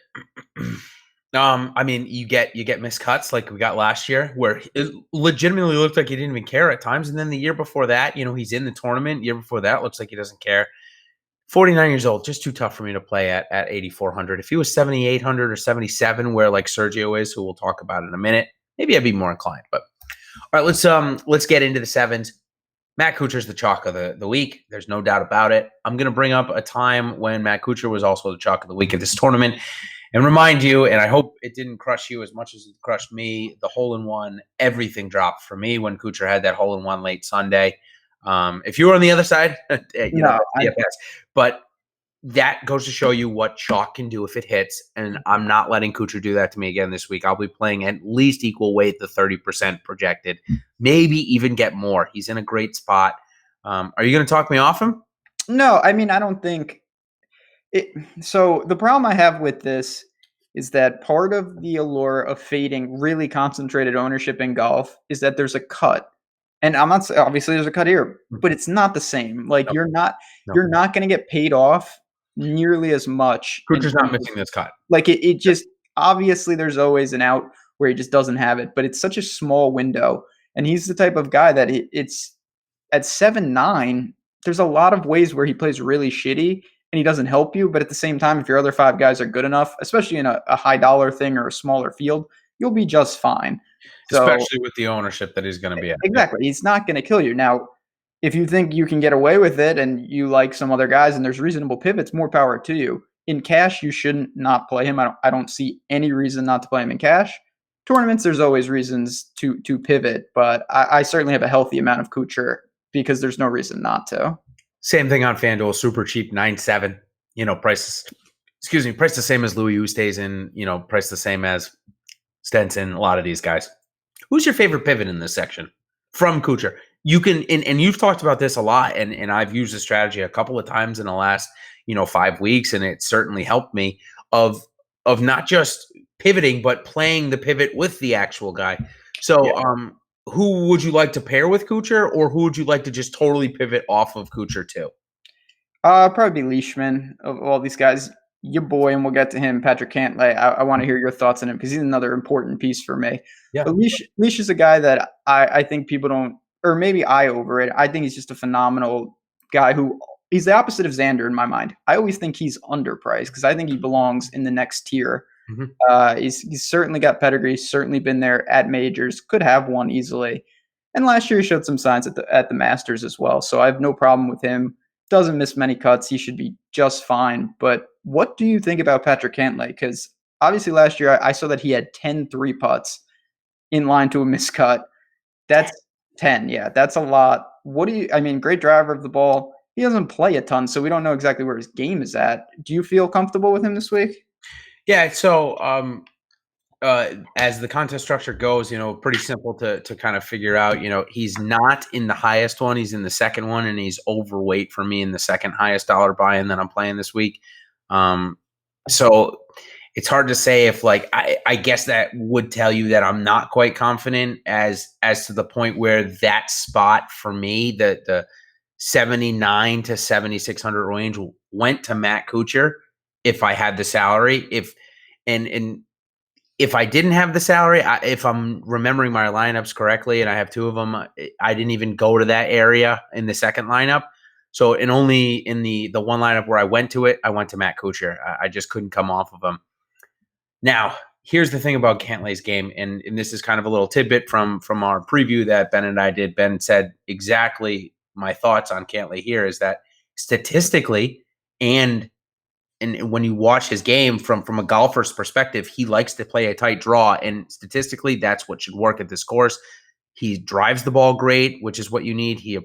I mean, you get miscuts like we got last year, where it legitimately looked like he didn't even care at times, and then the year before that, he's in the tournament. Year before that, looks like he doesn't care. 49 years old, just too tough for me to play at 8,400. If he was 7,800 or 77, where like Sergio is, who we'll talk about in a minute, maybe I'd be more inclined. But all right, let's get into the 7s. Matt Kuchar's the chalk of the week. There's no doubt about it. I'm going to bring up a time when Matt Kuchar was also the chalk of the week at this tournament and remind you, and I hope it didn't crush you as much as it crushed me, the hole-in-one, everything dropped for me when Kuchar had that hole-in-one late Sunday. If you were on the other side, DFS. But that goes to show you what chalk can do if it hits, and I'm not letting Kuchar do that to me again this week. I'll be playing at least equal weight, the 30% projected, maybe even get more. He's in a great spot. Are you going to talk me off him? No, I mean, I don't think it. So the problem I have with this is that part of the allure of fading really concentrated ownership in golf is that there's a cut. And I'm not obviously there's a cut here, but it's not the same. Like you're not going to get paid off nearly as much. Kuchar's not missing this cut. Like it just obviously there's always an out where he just doesn't have it, but it's such a small window. And he's the type of guy that it's at 7-9. There's a lot of ways where he plays really shitty and he doesn't help you. But at the same time, if your other 5 guys are good enough, especially in a high dollar thing or a smaller field, you'll be just fine. Especially with the ownership that he's going to be at. Exactly. He's not going to kill you. Now, if you think you can get away with it and you like some other guys and there's reasonable pivots, more power to you. In cash, you shouldn't not play him. I don't see any reason not to play him in cash. Tournaments, there's always reasons to pivot, but I certainly have a healthy amount of Kuchar because there's no reason not to. Same thing on FanDuel, super cheap, 9.7. Price the same as Louis Oosthuizen, price the same as Stenson, a lot of these guys. Who's your favorite pivot in this section from Kuchar? You can, and you've talked about this a lot, and I've used this strategy a couple of times in the last, 5 weeks, and it certainly helped me of not just pivoting, but playing the pivot with the actual guy. So, who would you like to pair with Kuchar, or who would you like to just totally pivot off of Kuchar to? Probably Leishman of all these guys. Your boy, and we'll get to him, Patrick Cantlay. I want to hear your thoughts on him because he's another important piece for me. Yeah. But Leish is a guy that I think people don't, or maybe I over it. I think he's just a phenomenal guy who he's the opposite of Xander in my mind. I always think he's underpriced because I think he belongs in the next tier. Mhm. He's certainly got pedigree, certainly been there at majors, could have one easily. And last year he showed some signs at the Masters as well. So I have no problem with him. Doesn't miss many cuts. He should be just fine. But what do you think about Patrick Cantlay? Because obviously last year I saw that he had 10 3 putts in line to a miscut. That's 10. Yeah, that's a lot. I mean, great driver of the ball. He doesn't play a ton, so we don't know exactly where his game is at. Do you feel comfortable with him this week? Yeah. So, as the contest structure goes, pretty simple to kind of figure out. He's not in the highest one; he's in the second one, and he's overweight for me in the second highest dollar buy-in that I'm playing this week. So it's hard to say if I guess that would tell you that I'm not quite confident as to the point where that spot for me, the 79 to 7,600 range went to Matt Kuchar if I had the salary. And if I didn't have the salary, if I'm remembering my lineups correctly, and I have two of them, I didn't even go to that area in the second lineup. So, and only in the one lineup where I went to it, I went to Matt Kuchar. I just couldn't come off of him. Now, here's the thing about Cantlay's game, and this is kind of a little tidbit from our preview that Ben and I did. Ben said exactly my thoughts on Cantlay here is that statistically and when you watch his game from a golfer's perspective, he likes to play a tight draw, and statistically, that's what should work at this course. He drives the ball great, which is what you need. He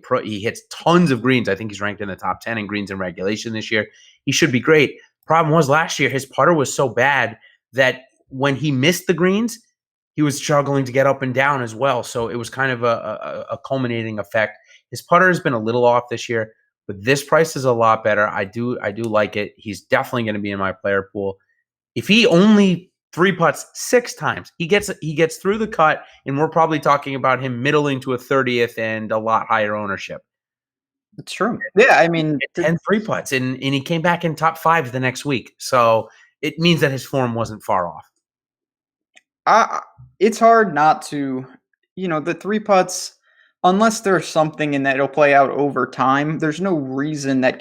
hits tons of greens. I think he's ranked in the top 10 in greens in regulation this year. He should be great. Problem was last year, his putter was so bad that when he missed the greens, he was struggling to get up and down as well. So it was kind of a culminating effect. His putter has been a little off this year, but this price is a lot better. I do like it. He's definitely going to be in my player pool. If he only 3 putts 6 times, he gets through the cut, and we're probably talking about him middling to a 30th and a lot higher ownership. It's true. Yeah, I mean, 10 3 putts, and he came back in top 5 the next week. So it means that his form wasn't far off. It's hard not to, the 3 putts, unless there's something in that it'll play out over time. There's no reason that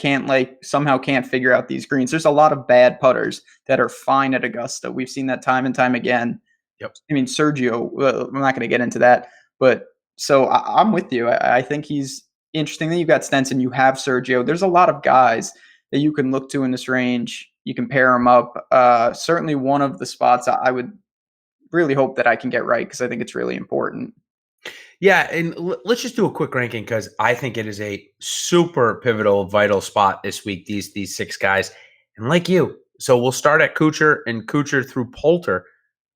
somehow can't figure out these greens. There's a lot of bad putters that are fine at Augusta. We've seen that time and time again. Yep. I mean, Sergio, I'm not going to get into that, but so I'm with you. I think he's interesting. Then you've got Stenson, you have Sergio. There's a lot of guys that you can look to in this range. You can pair them up. Certainly one of the spots I would really hope that I can get right because I think it's really important. Yeah, and let's just do a quick ranking because I think it is a super pivotal, vital spot this week, these 6 guys. And like you, so we'll start at Kuchar and Kuchar through Poulter.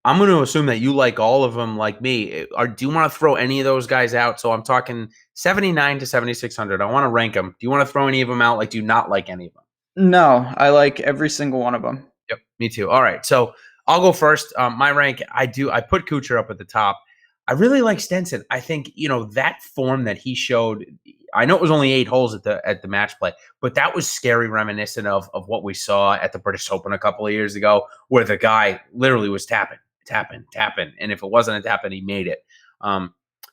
I'm going to assume that you like all of them like me. Do you want to throw any of those guys out? So I'm talking 79 to 7,600. I want to rank them. Do you want to throw any of them out? Do you not like any of them? No, I like every single one of them. Yep, me too. All right, so I'll go first. My rank, I put Kuchar up at the top. I really like Stenson. I think, that form that he showed, I know it was only 8 holes at the match play, but that was scary reminiscent of what we saw at the British Open a couple of years ago, where the guy literally was tapping. And if it wasn't a tapping, he made it.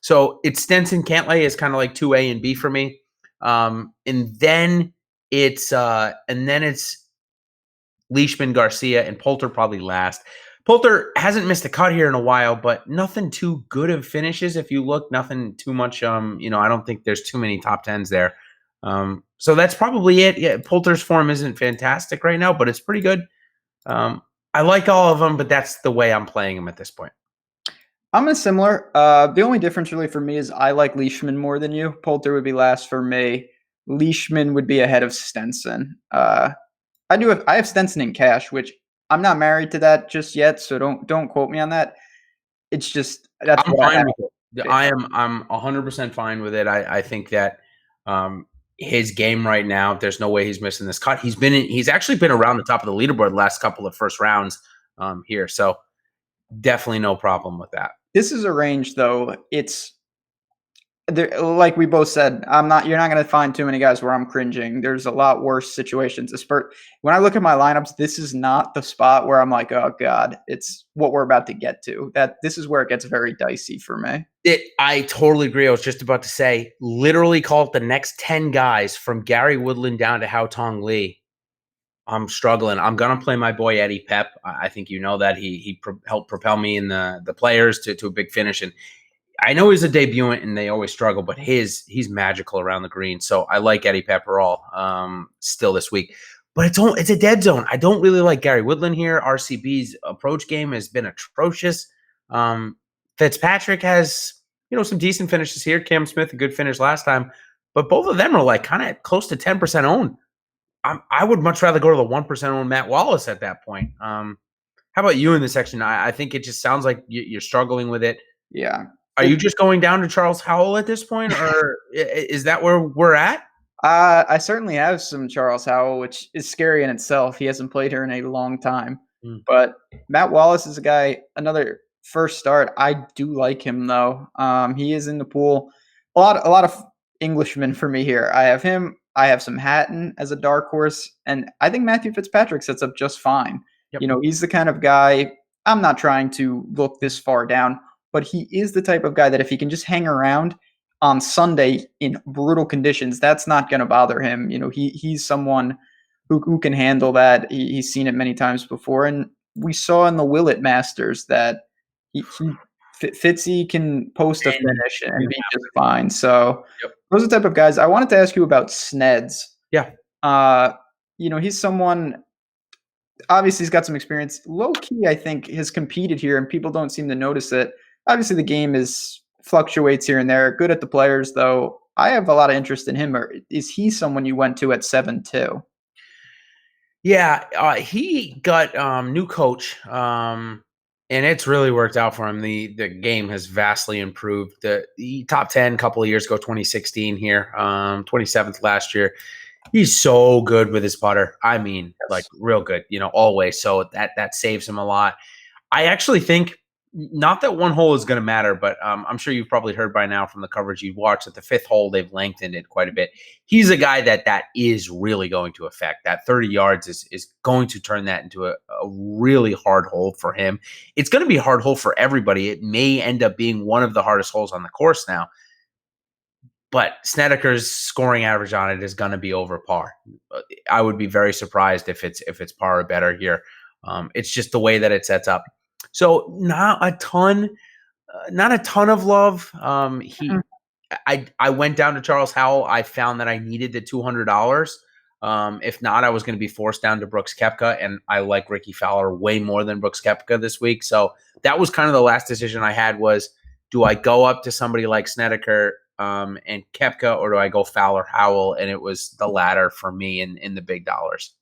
So it's Stenson. Cantlay is kind of like 2A and B for me. And then it's Leishman, Garcia, and Poulter probably last. Poulter hasn't missed a cut here in a while, but nothing too good of finishes. If you look, nothing too much. I don't think there's too many top 10s there. So that's probably it. Yeah, Poulter's form isn't fantastic right now, but it's pretty good. I like all of them, but that's the way I'm playing them at this point. I'm a similar. The only difference really for me is I like Leishman more than you. Poulter would be last for me. Leishman would be ahead of Stenson. I have Stenson in cash, which I'm not married to that just yet, so don't quote me on that. It's just that's I'm what fine with it. I'm 100% fine with it. I think that his game right now, there's no way he's missing this cut. He's actually been around the top of the leaderboard the last couple of first rounds here, so definitely no problem with that. This is a range though. like we both said, you're not going to find too many guys where I'm cringing. There's a lot worse situations. When I look at my lineups, this is not the spot where I'm like, oh God, it's what we're about to get to. This is where it gets very dicey for me. I totally agree. I was just about to say, literally call it the next 10 guys from Gary Woodland down to Hao Tong Lee. I'm struggling. I'm going to play my boy Eddie Pep. I think you know that. He helped propel me in the players to a big finish. And I know he's a debutant and they always struggle, but he's magical around the green. So I like Eddie Pepperall still this week. But it's a dead zone. I don't really like Gary Woodland here. RCB's approach game has been atrocious. Fitzpatrick has, some decent finishes here. Cam Smith, a good finish last time. But both of them are like kind of close to 10% owned. I would much rather go to the 1% owned Matt Wallace at that point. How about you in this section? I think it just sounds like you're struggling with it. Yeah. Are you just going down to Charles Howell at this point, or is that where we're at? I certainly have some Charles Howell, which is scary in itself. He hasn't played here in a long time. But Matt Wallace is a guy, another first start. I do like him, though. He is in the pool. A lot of Englishmen for me here. I have him. I have some Hatton as a dark horse, and I think Matthew Fitzpatrick sets up just fine. Yep. He's the kind of guy, I'm not trying to look this far down, but he is the type of guy that if he can just hang around on Sunday in brutal conditions, that's not going to bother him. He's someone who can handle that. He's seen it many times before, and we saw in the Willett Masters that Fitzy can post a finish and be just fine. So those are the type of guys. I wanted to ask you about Sneds. Yeah. He's someone, obviously he's got some experience. Low key, I think, has competed here and people don't seem to notice it. Obviously the game fluctuates here and there. Good at the players, though. I have a lot of interest in him. Or is he someone you went to at 7-2? Yeah, he got new coach. And it's really worked out for him. The game has vastly improved. The top 10 a couple of years ago, 2016 here, 27th last year. He's so good with his putter. I mean, like real good, always. So that saves him a lot. I actually think not that one hole is going to matter, but I'm sure you've probably heard by now from the coverage you've watched that the fifth hole, they've lengthened it quite a bit. He's a guy that is really going to affect. That 30 yards is going to turn that into a really hard hole for him. It's going to be a hard hole for everybody. It may end up being one of the hardest holes on the course now. But Snedeker's scoring average on it is going to be over par. I would be very surprised if it's par or better here. It's just the way that it sets up. So not a ton of love. I went down to Charles Howell. I found that I needed the $200. If not, I was going to be forced down to Brooks Koepka, and I like Ricky Fowler way more than Brooks Koepka this week. So that was kind of the last decision I had was, do I go up to somebody like Snedeker and Koepka, or do I go Fowler Howell? And it was the latter for me in the big dollars.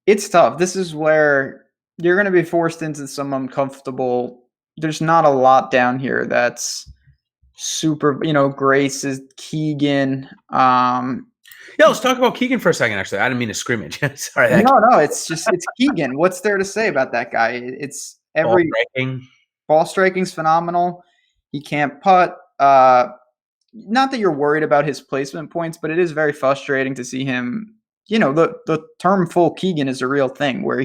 It's tough. This is where you're going to be forced into some uncomfortable. There's not a lot down here that's super, Grace is Keegan. Yeah, let's talk about Keegan for a second, actually. I didn't mean to scrimmage. Sorry. No, it's Keegan. What's there to say about that guy? It's ball striking's phenomenal. He can't putt. Not that you're worried about his placement points, but it is very frustrating to see him. The term full Keegan is a real thing where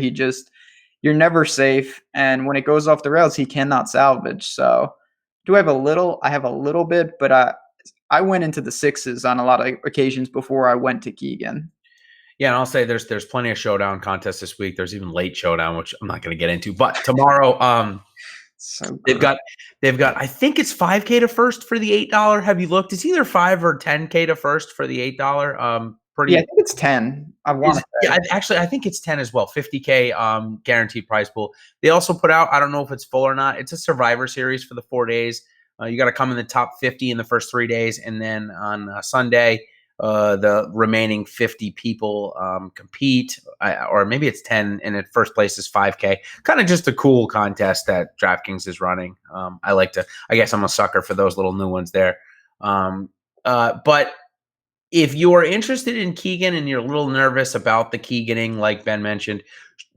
you're never safe. And when it goes off the rails, he cannot salvage. So I have a little bit, but I went into the sixes on a lot of occasions before I went to Keegan. Yeah, and I'll say there's plenty of showdown contests this week. There's even late showdown, which I'm not going to get into. But tomorrow, so they've got I think it's $5K to first for the $8. Have you looked? It's either 5 or 10K to first for the $8. Yeah, I think it's 10. I think it's 10 as well. 50K guaranteed prize pool. They also put out, I don't know if it's full or not, it's a Survivor Series for the 4 days. You got to come in the top 50 in the first 3 days, and then on Sunday, the remaining 50 people compete, or maybe it's 10, and at first place is 5K. Kind of just a cool contest that DraftKings is running. I guess I'm a sucker for those little new ones there. But if you are interested in Keegan and you're a little nervous about the Keeganing, like Ben mentioned,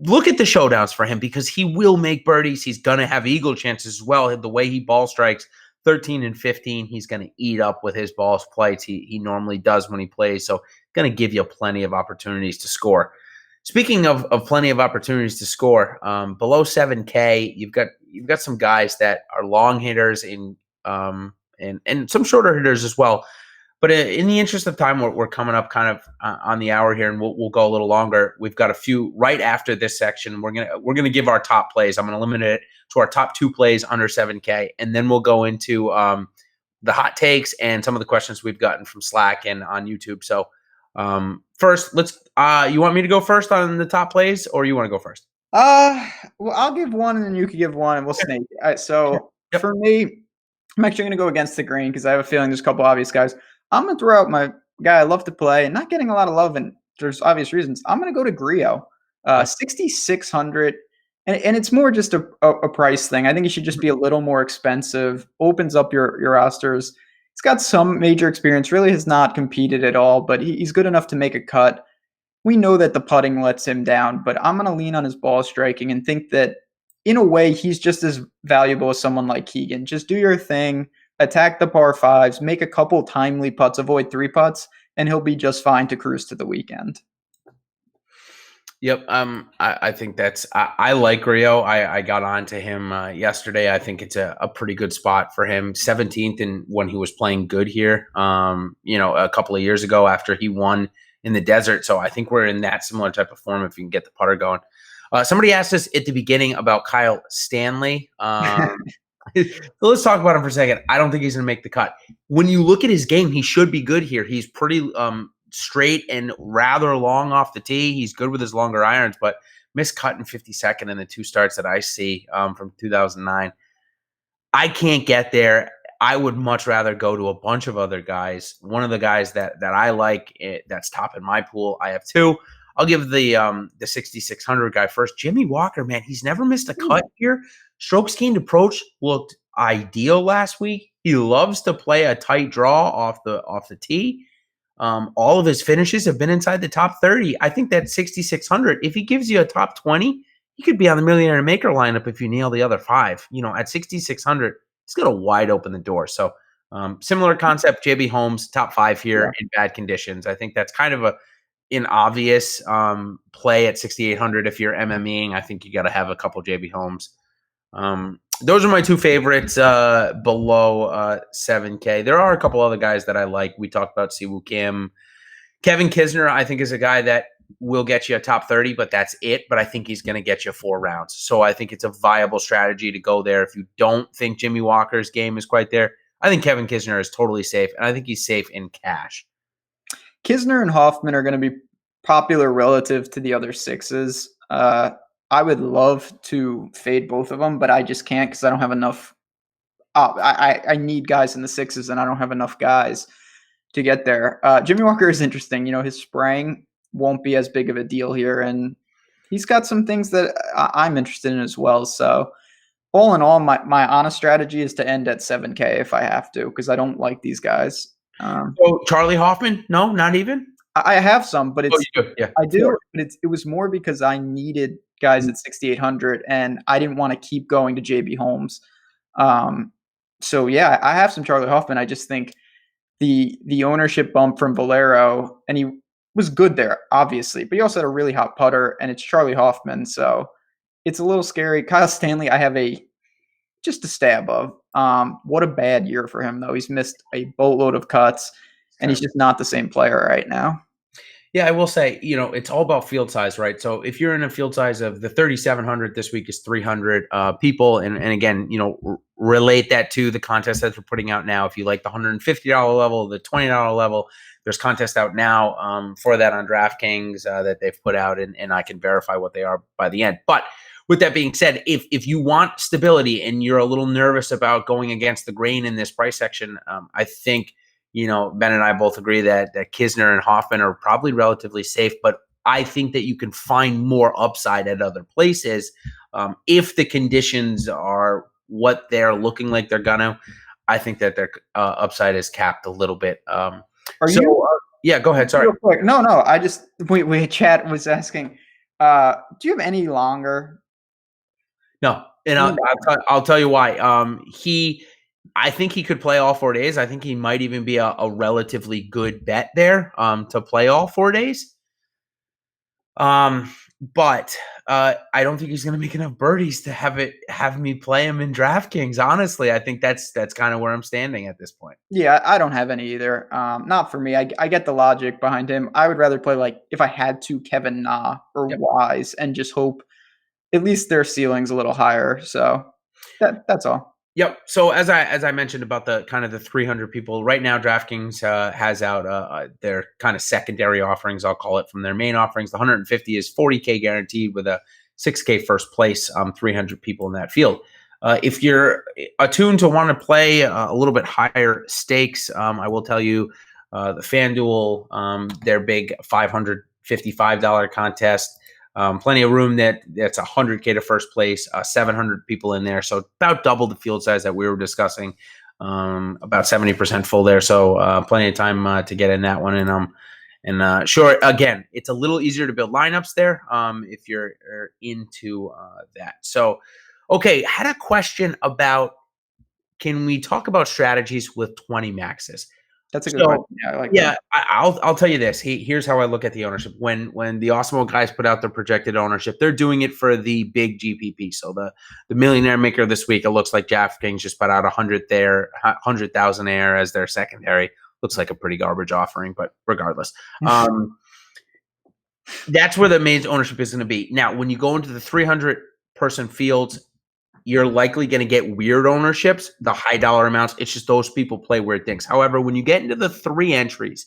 look at the showdowns for him because he will make birdies. He's going to have eagle chances as well. The way he ball strikes, 13 and 15. He's going to eat up with his balls flights. He normally does when he plays. So going to give you plenty of opportunities to score. Speaking of plenty of opportunities to score, below 7K, you've got some guys that are long hitters and some shorter hitters as well. But in the interest of time, we're coming up kind of on the hour here, and we'll go a little longer. We've got a few right after this section. We're gonna give our top plays. I'm gonna limit it to our top 2 plays under 7K, and then we'll go into the hot takes and some of the questions we've gotten from Slack and on YouTube. So first, let's. You want me to go first on the top plays, or you want to go first? Well, I'll give one, and then you can give one, and we'll snake it. All right, so Yep. for me, I'm actually going to go against the grain because I have a feeling there's a couple obvious guys. I'm going to throw out my guy I love to play and not getting a lot of love, and there's obvious reasons. I'm going to go to Griot, 6,600, and it's more just a price thing. I think he should just be a little more expensive. Opens up your rosters. He's got some major experience. Really has not competed at all, but he's good enough to make a cut. We know that the putting lets him down, but I'm going to lean on his ball striking and think that in a way he's just as valuable as someone like Keegan. Just do your thing. Attack the par 5s, make a couple timely putts, avoid 3 putts, and he'll be just fine to cruise to the weekend. Yep. I think I like Rio. I got on to him yesterday. I think it's a pretty good spot for him. 17th and when he was playing good here, a couple of years ago after he won in the desert. So I think we're in that similar type of form if you can get the putter going. Somebody asked us at the beginning about Kyle Stanley. So let's talk about him for a second. I don't think he's going to make the cut. When you look at his game, he should be good here. He's pretty straight and rather long off the tee. He's good with his longer irons, but missed cut in 52nd in the 2 starts that I see from 2009. I can't get there. I would much rather go to a bunch of other guys. One of the guys that I like that's top in my pool, I have 2. I'll give the 6,600 guy first. Jimmy Walker, man, he's never missed a cut here. Strokes gained approach looked ideal last week. He loves to play a tight draw off the tee. All of his finishes have been inside the top 30. I think that 6,600, if he gives you a top 20, he could be on the Millionaire Maker lineup if you nail the other 5. At 6,600, he's going to wide open the door. So similar concept, JB Holmes, top 5 here in bad conditions. I think that's kind of an obvious play at 6,800 if you're MMEing. I think you got to have a couple JB Holmes. Those are my 2 favorites below 7K. There are a couple other guys that I like. We talked about Siwoo Kim. Kevin Kisner, I think, is a guy that will get you a top 30, but that's it. But I think he's going to get you 4 rounds. So I think it's a viable strategy to go there. If you don't think Jimmy Walker's game is quite there, I think Kevin Kisner is totally safe, and I think he's safe in cash. Kisner and Hoffman are going to be popular relative to the other 6s. I would love to fade both of them, but I just can't because I don't have enough. I need guys in the 6s, and I don't have enough guys to get there. Jimmy Walker is interesting. His spraying won't be as big of a deal here, and he's got some things that I'm interested in as well. So all in all, my honest strategy is to end at 7K if I have to, because I don't like these guys. So Charlie Hoffman? No, not even? I have some, but it's Yeah. I do, but it was more because I needed guys at 6,800, and I didn't want to keep going to JB Holmes. So yeah, I have some Charlie Hoffman. I just think the ownership bump from Valero, and he was good there, obviously, but he also had a really hot putter, and it's Charlie Hoffman, so it's a little scary. Kyle Stanley, I have just a stab of. What a bad year for him, though. He's missed a boatload of cuts, and he's just not the same player right now. Yeah, I will say, it's all about field size, right? So if you're in a field size of the 3,700, this week is 300 people. And again, relate that to the contest that we're putting out now. If you like the $150 level, the $20 level, there's contests out now for that on DraftKings that they've put out, and I can verify what they are by the end. But with that being said, if you want stability and you're a little nervous about going against the grain in this price section, I think Ben and I both agree that Kisner and Hoffman are probably relatively safe, but I think that you can find more upside at other places if the conditions are what they're looking like they're gonna. I think that their upside is capped a little bit. Yeah, go ahead. Sorry. No. I just we chat was asking. Do you have any longer? No, and I'll tell you why. I think he could play all 4 days. I think he might even be a relatively good bet there to play all 4 days. But I don't think he's going to make enough birdies to have me play him in DraftKings. Honestly, I think that's kind of where I'm standing at this point. Yeah, I don't have any either. Not for me. I get the logic behind him. I would rather play, like, if I had to, Kevin Na or Yep. Wise, and just hope at least their ceiling's a little higher. So that's all. Yep. So as I mentioned about the kind of the 300 people right now, DraftKings has out their kind of secondary offerings. I'll call it, from their main offerings. The 150 is 40K guaranteed with a 6K first place. 300 people in that field. If you're attuned to want to play a little bit higher stakes, I will tell you the FanDuel, their big $555 contest. Plenty of room that's 100K to first place, 700 people in there. So about double the field size that we were discussing, about 70% full there. So plenty of time to get in that one. And sure, again, it's a little easier to build lineups there if you're into that. So, okay, had a question about, can we talk about strategies with 20 maxes? That's a good question. Yeah, I like that. I'll tell you this. Here's how I look at the ownership. When the Awesemo guys put out their projected ownership, they're doing it for the big GPP. So the millionaire maker this week, it looks like DraftKings just put out 100,000 there as their secondary. Looks like a pretty garbage offering, but regardless, that's where the main ownership is going to be. Now, when you go into the 300 person fields, you're likely going to get weird ownerships, the high dollar amounts. It's just those people play weird things. However, when you get into the 3 entries,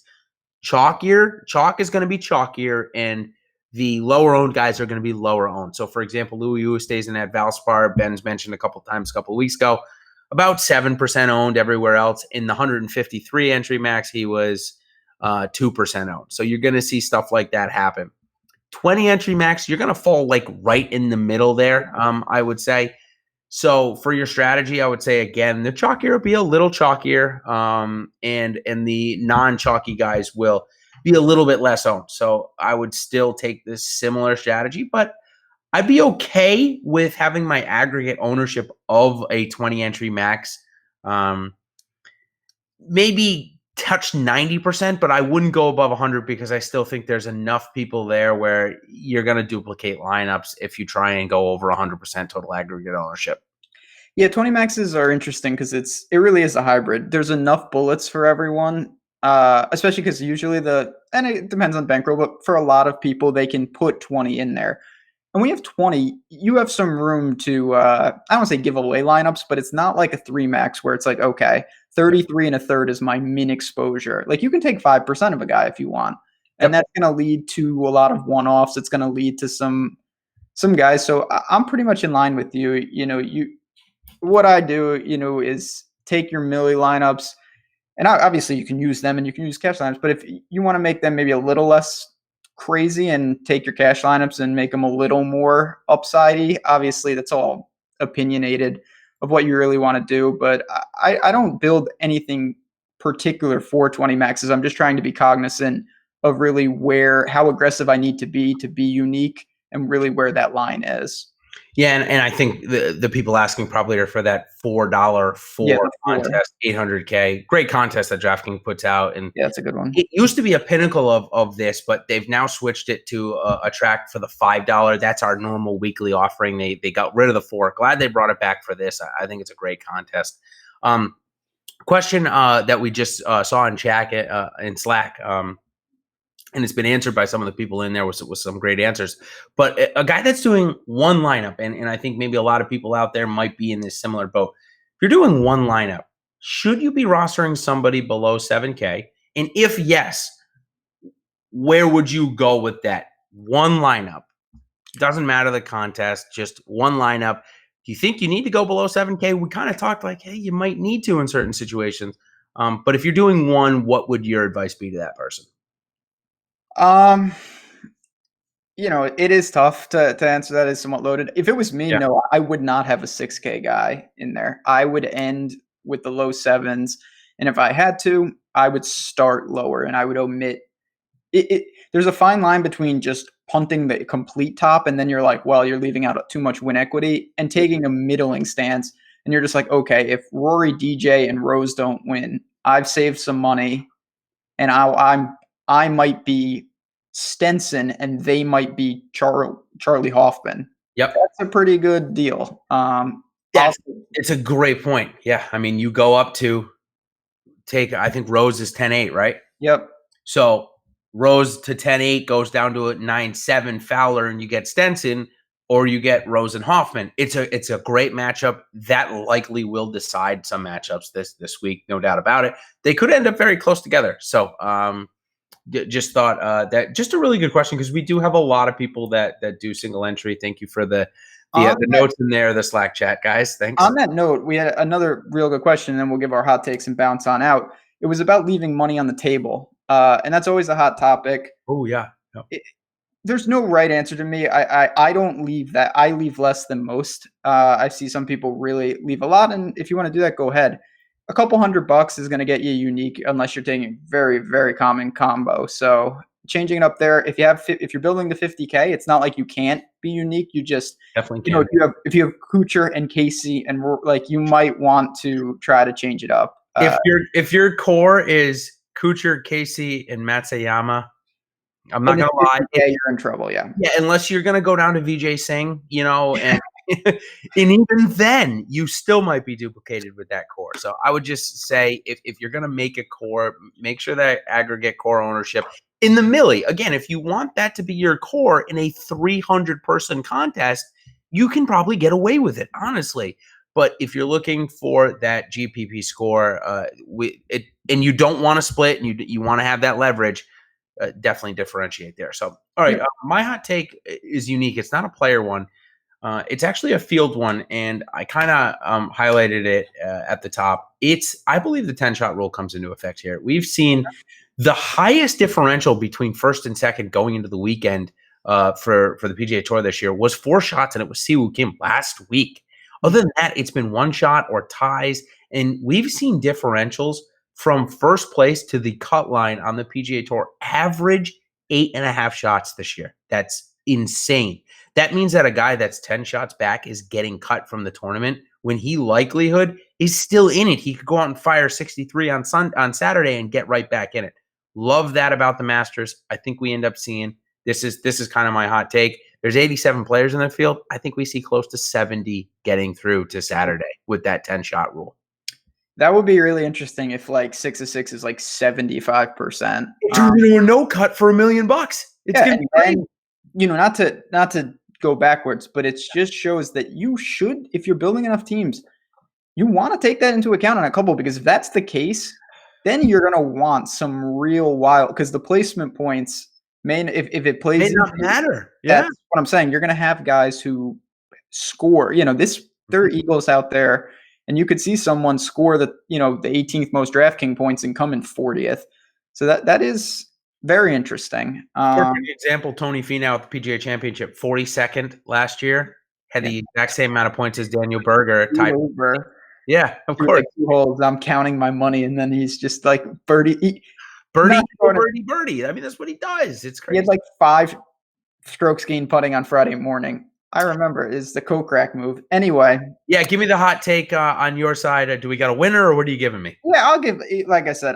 chalk is going to be chalkier, and the lower owned guys are going to be lower owned. So, for example, Louis Wu stays in that Valspar. Ben's mentioned a couple times a couple of weeks ago, about 7% owned everywhere else. In the 153 entry max, he was 2% owned. So you're going to see stuff like that happen. 20 entry max, you're going to fall like right in the middle there, I would say. So for your strategy, I would say, again, the chalkier will be a little chalkier, and the non-chalky guys will be a little bit less owned. So I would still take this similar strategy, but I'd be okay with having my aggregate ownership of a 20 entry max maybe touch 90%, but I wouldn't go above 100 because I still think there's enough people there where you're going to duplicate lineups if you try and go over 100% total aggregate ownership. Yeah, 20 maxes are interesting because it really is a hybrid. There's enough bullets for everyone, especially because usually and it depends on bankroll, but for a lot of people, they can put 20 in there. And when you have 20, you have some room to, I don't want to say give away lineups, but it's not like a 3 max where it's like, okay, 33 and a third is my min exposure. Like, you can take 5% of a guy if you want. And that's going to lead to a lot of one-offs. It's going to lead to some guys. So I'm pretty much in line with you. What I do, is take your milli lineups, and obviously you can use them and you can use cash lineups. But if you want to make them maybe a little less crazy and take your cash lineups and make them a little more upsidey, obviously that's all opinionated of what you really want to do. But I don't build anything particular for 20 maxes. I'm just trying to be cognizant of really how aggressive I need to be unique and really where that line is. Yeah, and I think the people asking probably are for that $4 contest, 800K. Great contest that DraftKings puts out. And yeah, that's a good one. It used to be a pinnacle of this, but they've now switched it to a track for the $5. That's our normal weekly offering. They got rid of the 4. Glad they brought it back for this. I think it's a great contest. Question that we just saw in chat in Slack, and it's been answered by some of the people in there with some great answers. But a guy that's doing one lineup, and I think maybe a lot of people out there might be in this similar boat. If you're doing one lineup, should you be rostering somebody below 7K? And if yes, where would you go with that? One lineup. Doesn't matter the contest, just one lineup. Do you think you need to go below 7K? We kind of talked like, hey, you might need to in certain situations. But if you're doing one, what would your advice be to that person? It is tough to answer that. It's somewhat loaded. If it was me, no, I would not have a 6K guy in there. I would end with the low 7s. And if I had to, I would start lower and I would omit it. There's a fine line between just punting the complete top and then you're like, well, you're leaving out too much win equity, and taking a middling stance and you're just like, okay, if Rory, DJ, and Rose don't win, I've saved some money, and I might be Stenson, and they might be Charlie Hoffman. Yep. That's a pretty good deal. It's a great point. Yeah. I mean, you go up to I think Rose is 10-8, right? Yep. So Rose to 10-8 goes down to a 9-7 Fowler, and you get Stenson, or you get Rose and Hoffman. It's a great matchup that likely will decide some matchups this week, no doubt about it. They could end up very close together. So just thought that just a really good question, because we do have a lot of people that do single entry. Thank you for the notes in there, the Slack chat, guys. Thanks. On that note, we had another real good question, and then we'll give our hot takes and bounce on out. It was about leaving money on the table, and that's always a hot topic. Oh, yeah. No. There's no right answer to me. I don't leave that. I leave less than most. I see some people really leave a lot, and if you want to do that, go ahead. A couple $100 is going to get you unique, unless you're taking a very, very common combo. So changing it up there, if you're building to 50K, it's not like you can't be unique. You just definitely can. If you have Kuchar and Casey, and like, you might want to try to change it up. If your core is Kuchar, Casey, and Matsuyama, I'm not gonna lie. Yeah, you're in trouble. Yeah. Yeah, unless you're gonna go down to Vijay Singh, and and even then, you still might be duplicated with that core. So I would just say, if you're gonna make a core, make sure that aggregate core ownership in the milli. Again, if you want that to be your core in a 300-person contest, you can probably get away with it, honestly. But if you're looking for that GPP score, and you don't want to split, and you want to have that leverage, definitely differentiate there. So, all right, my hot take is unique. It's not a player one. It's actually a field one, and I kind of highlighted it at the top. I believe the 10-shot rule comes into effect here. We've seen the highest differential between first and second going into the weekend for the PGA Tour this year was 4 shots, and it was Siwoo Kim last week. Other than that, it's been 1 shot or ties, and we've seen differentials from first place to the cut line on the PGA Tour average 8.5 shots this year. That's insane. That means that a guy that's 10 shots back is getting cut from the tournament when he likelihood is still in it. He could go out and fire 63 on Saturday and get right back in it. Love that about the Masters. I think we end up seeing this is kind of my hot take. There's 87 players in the field. I think we see close to 70 getting through to Saturday with that 10-shot rule. That would be really interesting if like 6 of 6 is like 75%. No cut for $1 million. It's gonna be great. Not to go backwards, but it just shows that you should, if you're building enough teams, you want to take that into account on a couple, because if that's the case, then you're going to want some real wild, because the placement points if it plays, may not matter. Yeah, that's what I'm saying. You're going to have guys who score. There are Eagles out there, and you could see someone score the 18th most DraftKings points and come in 40th. So that is very interesting. Perfect example, Tony Finau at the PGA Championship, 42nd last year, had the exact same amount of points as Daniel Berger. Yeah, of course. Like 2 holes, I'm counting my money, and then he's just like birdie. Birdie. I mean, that's what he does. It's crazy. He had like 5 strokes gained putting on Friday morning. I remember, is the Kokrak move. Anyway. Yeah, give me the hot take on your side. Do we got a winner, or what are you giving me? Yeah, I'll give, like I said,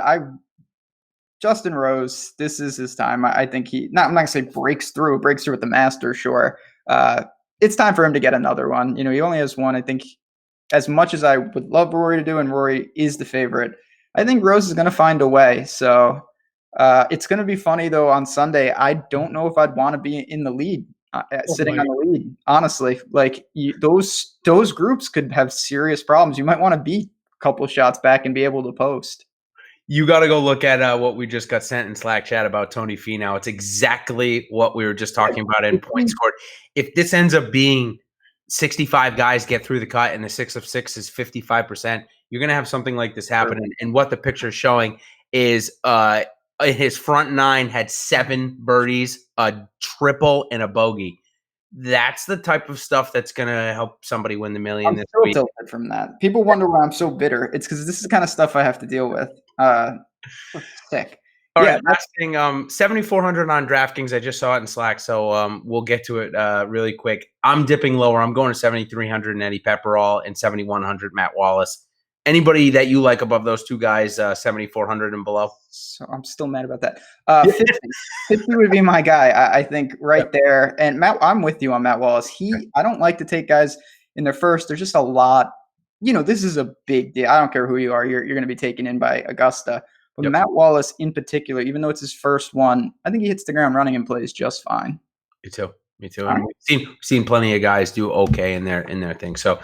Justin Rose, this is his time. I think I'm not going to say breaks through with the Masters, sure. It's time for him to get another one. He only has one. I think, as much as I would love Rory to do, and Rory is the favorite, I think Rose is going to find a way. So it's going to be funny, though, on Sunday. I don't know if I'd want to be in the lead, sitting on the lead, honestly. Like, those groups could have serious problems. You might want to be a couple shots back and be able to post. You got to go look at what we just got sent in Slack chat about Tony Finau. It's exactly what we were just talking about in points scored. If this ends up being 65 guys get through the cut and the 6 of 6 is 55%, you're going to have something like this happen. And what the picture is showing is his front 9 had 7 birdies, a triple, and a bogey. That's the type of stuff that's going to help somebody win the million I'm this so week. Tilted from that. People wonder why I'm so bitter. It's because this is the kind of stuff I have to deal with. Sick. All Yeah, right, last thing, 7,400 on DraftKings. I just saw it in Slack, so we'll get to it really quick. I'm dipping lower. I'm going to 7,300 Eddie Pepperall and 7,100 Matt Wallace. Anybody that you like above those two guys, 7,400 and below? so I'm still mad about that. 50 would be my guy. I think right there. And Matt, I'm with you on Matt Wallace. I don't like to take guys in their first. There's just a lot. This is a big deal. I don't care who you are. You're going to be taken in by Augusta. But Matt Wallace in particular, even though it's his first one, I think he hits the ground running and plays just fine. Me too. And we've seen plenty of guys do okay in their thing. So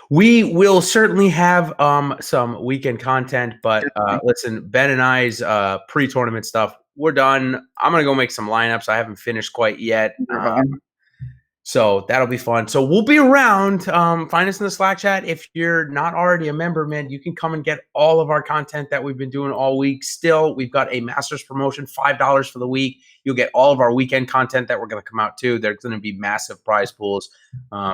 we will certainly have some weekend content, but listen, Ben and I's pre-tournament stuff, we're done. I'm gonna go make some lineups. I haven't finished quite yet. So that'll be fun. So we'll be around. Find us in the Slack chat. If you're not already a member, man, you can come and get all of our content that we've been doing all week. Still, we've got a Masters promotion, $5 for the week. You'll get all of our weekend content that we're going to come out too. There's going to be massive prize pools.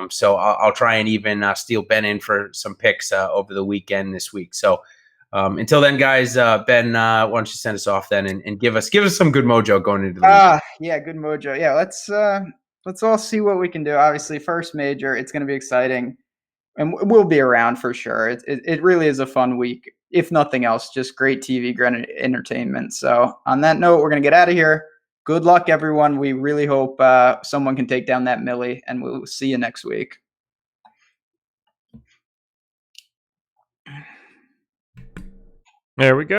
So I'll try and even steal Ben in for some picks over the weekend this week. So until then, guys, Ben, why don't you send us off then and give us some good mojo going into the week. Yeah, good mojo. Yeah, let's all see what we can do. Obviously, first major, it's going to be exciting, and we'll be around for sure. It really is a fun week, if nothing else, just great TV, great entertainment. So on that note, we're going to get out of here. Good luck, everyone. We really hope someone can take down that Millie, and we'll see you next week. There we go.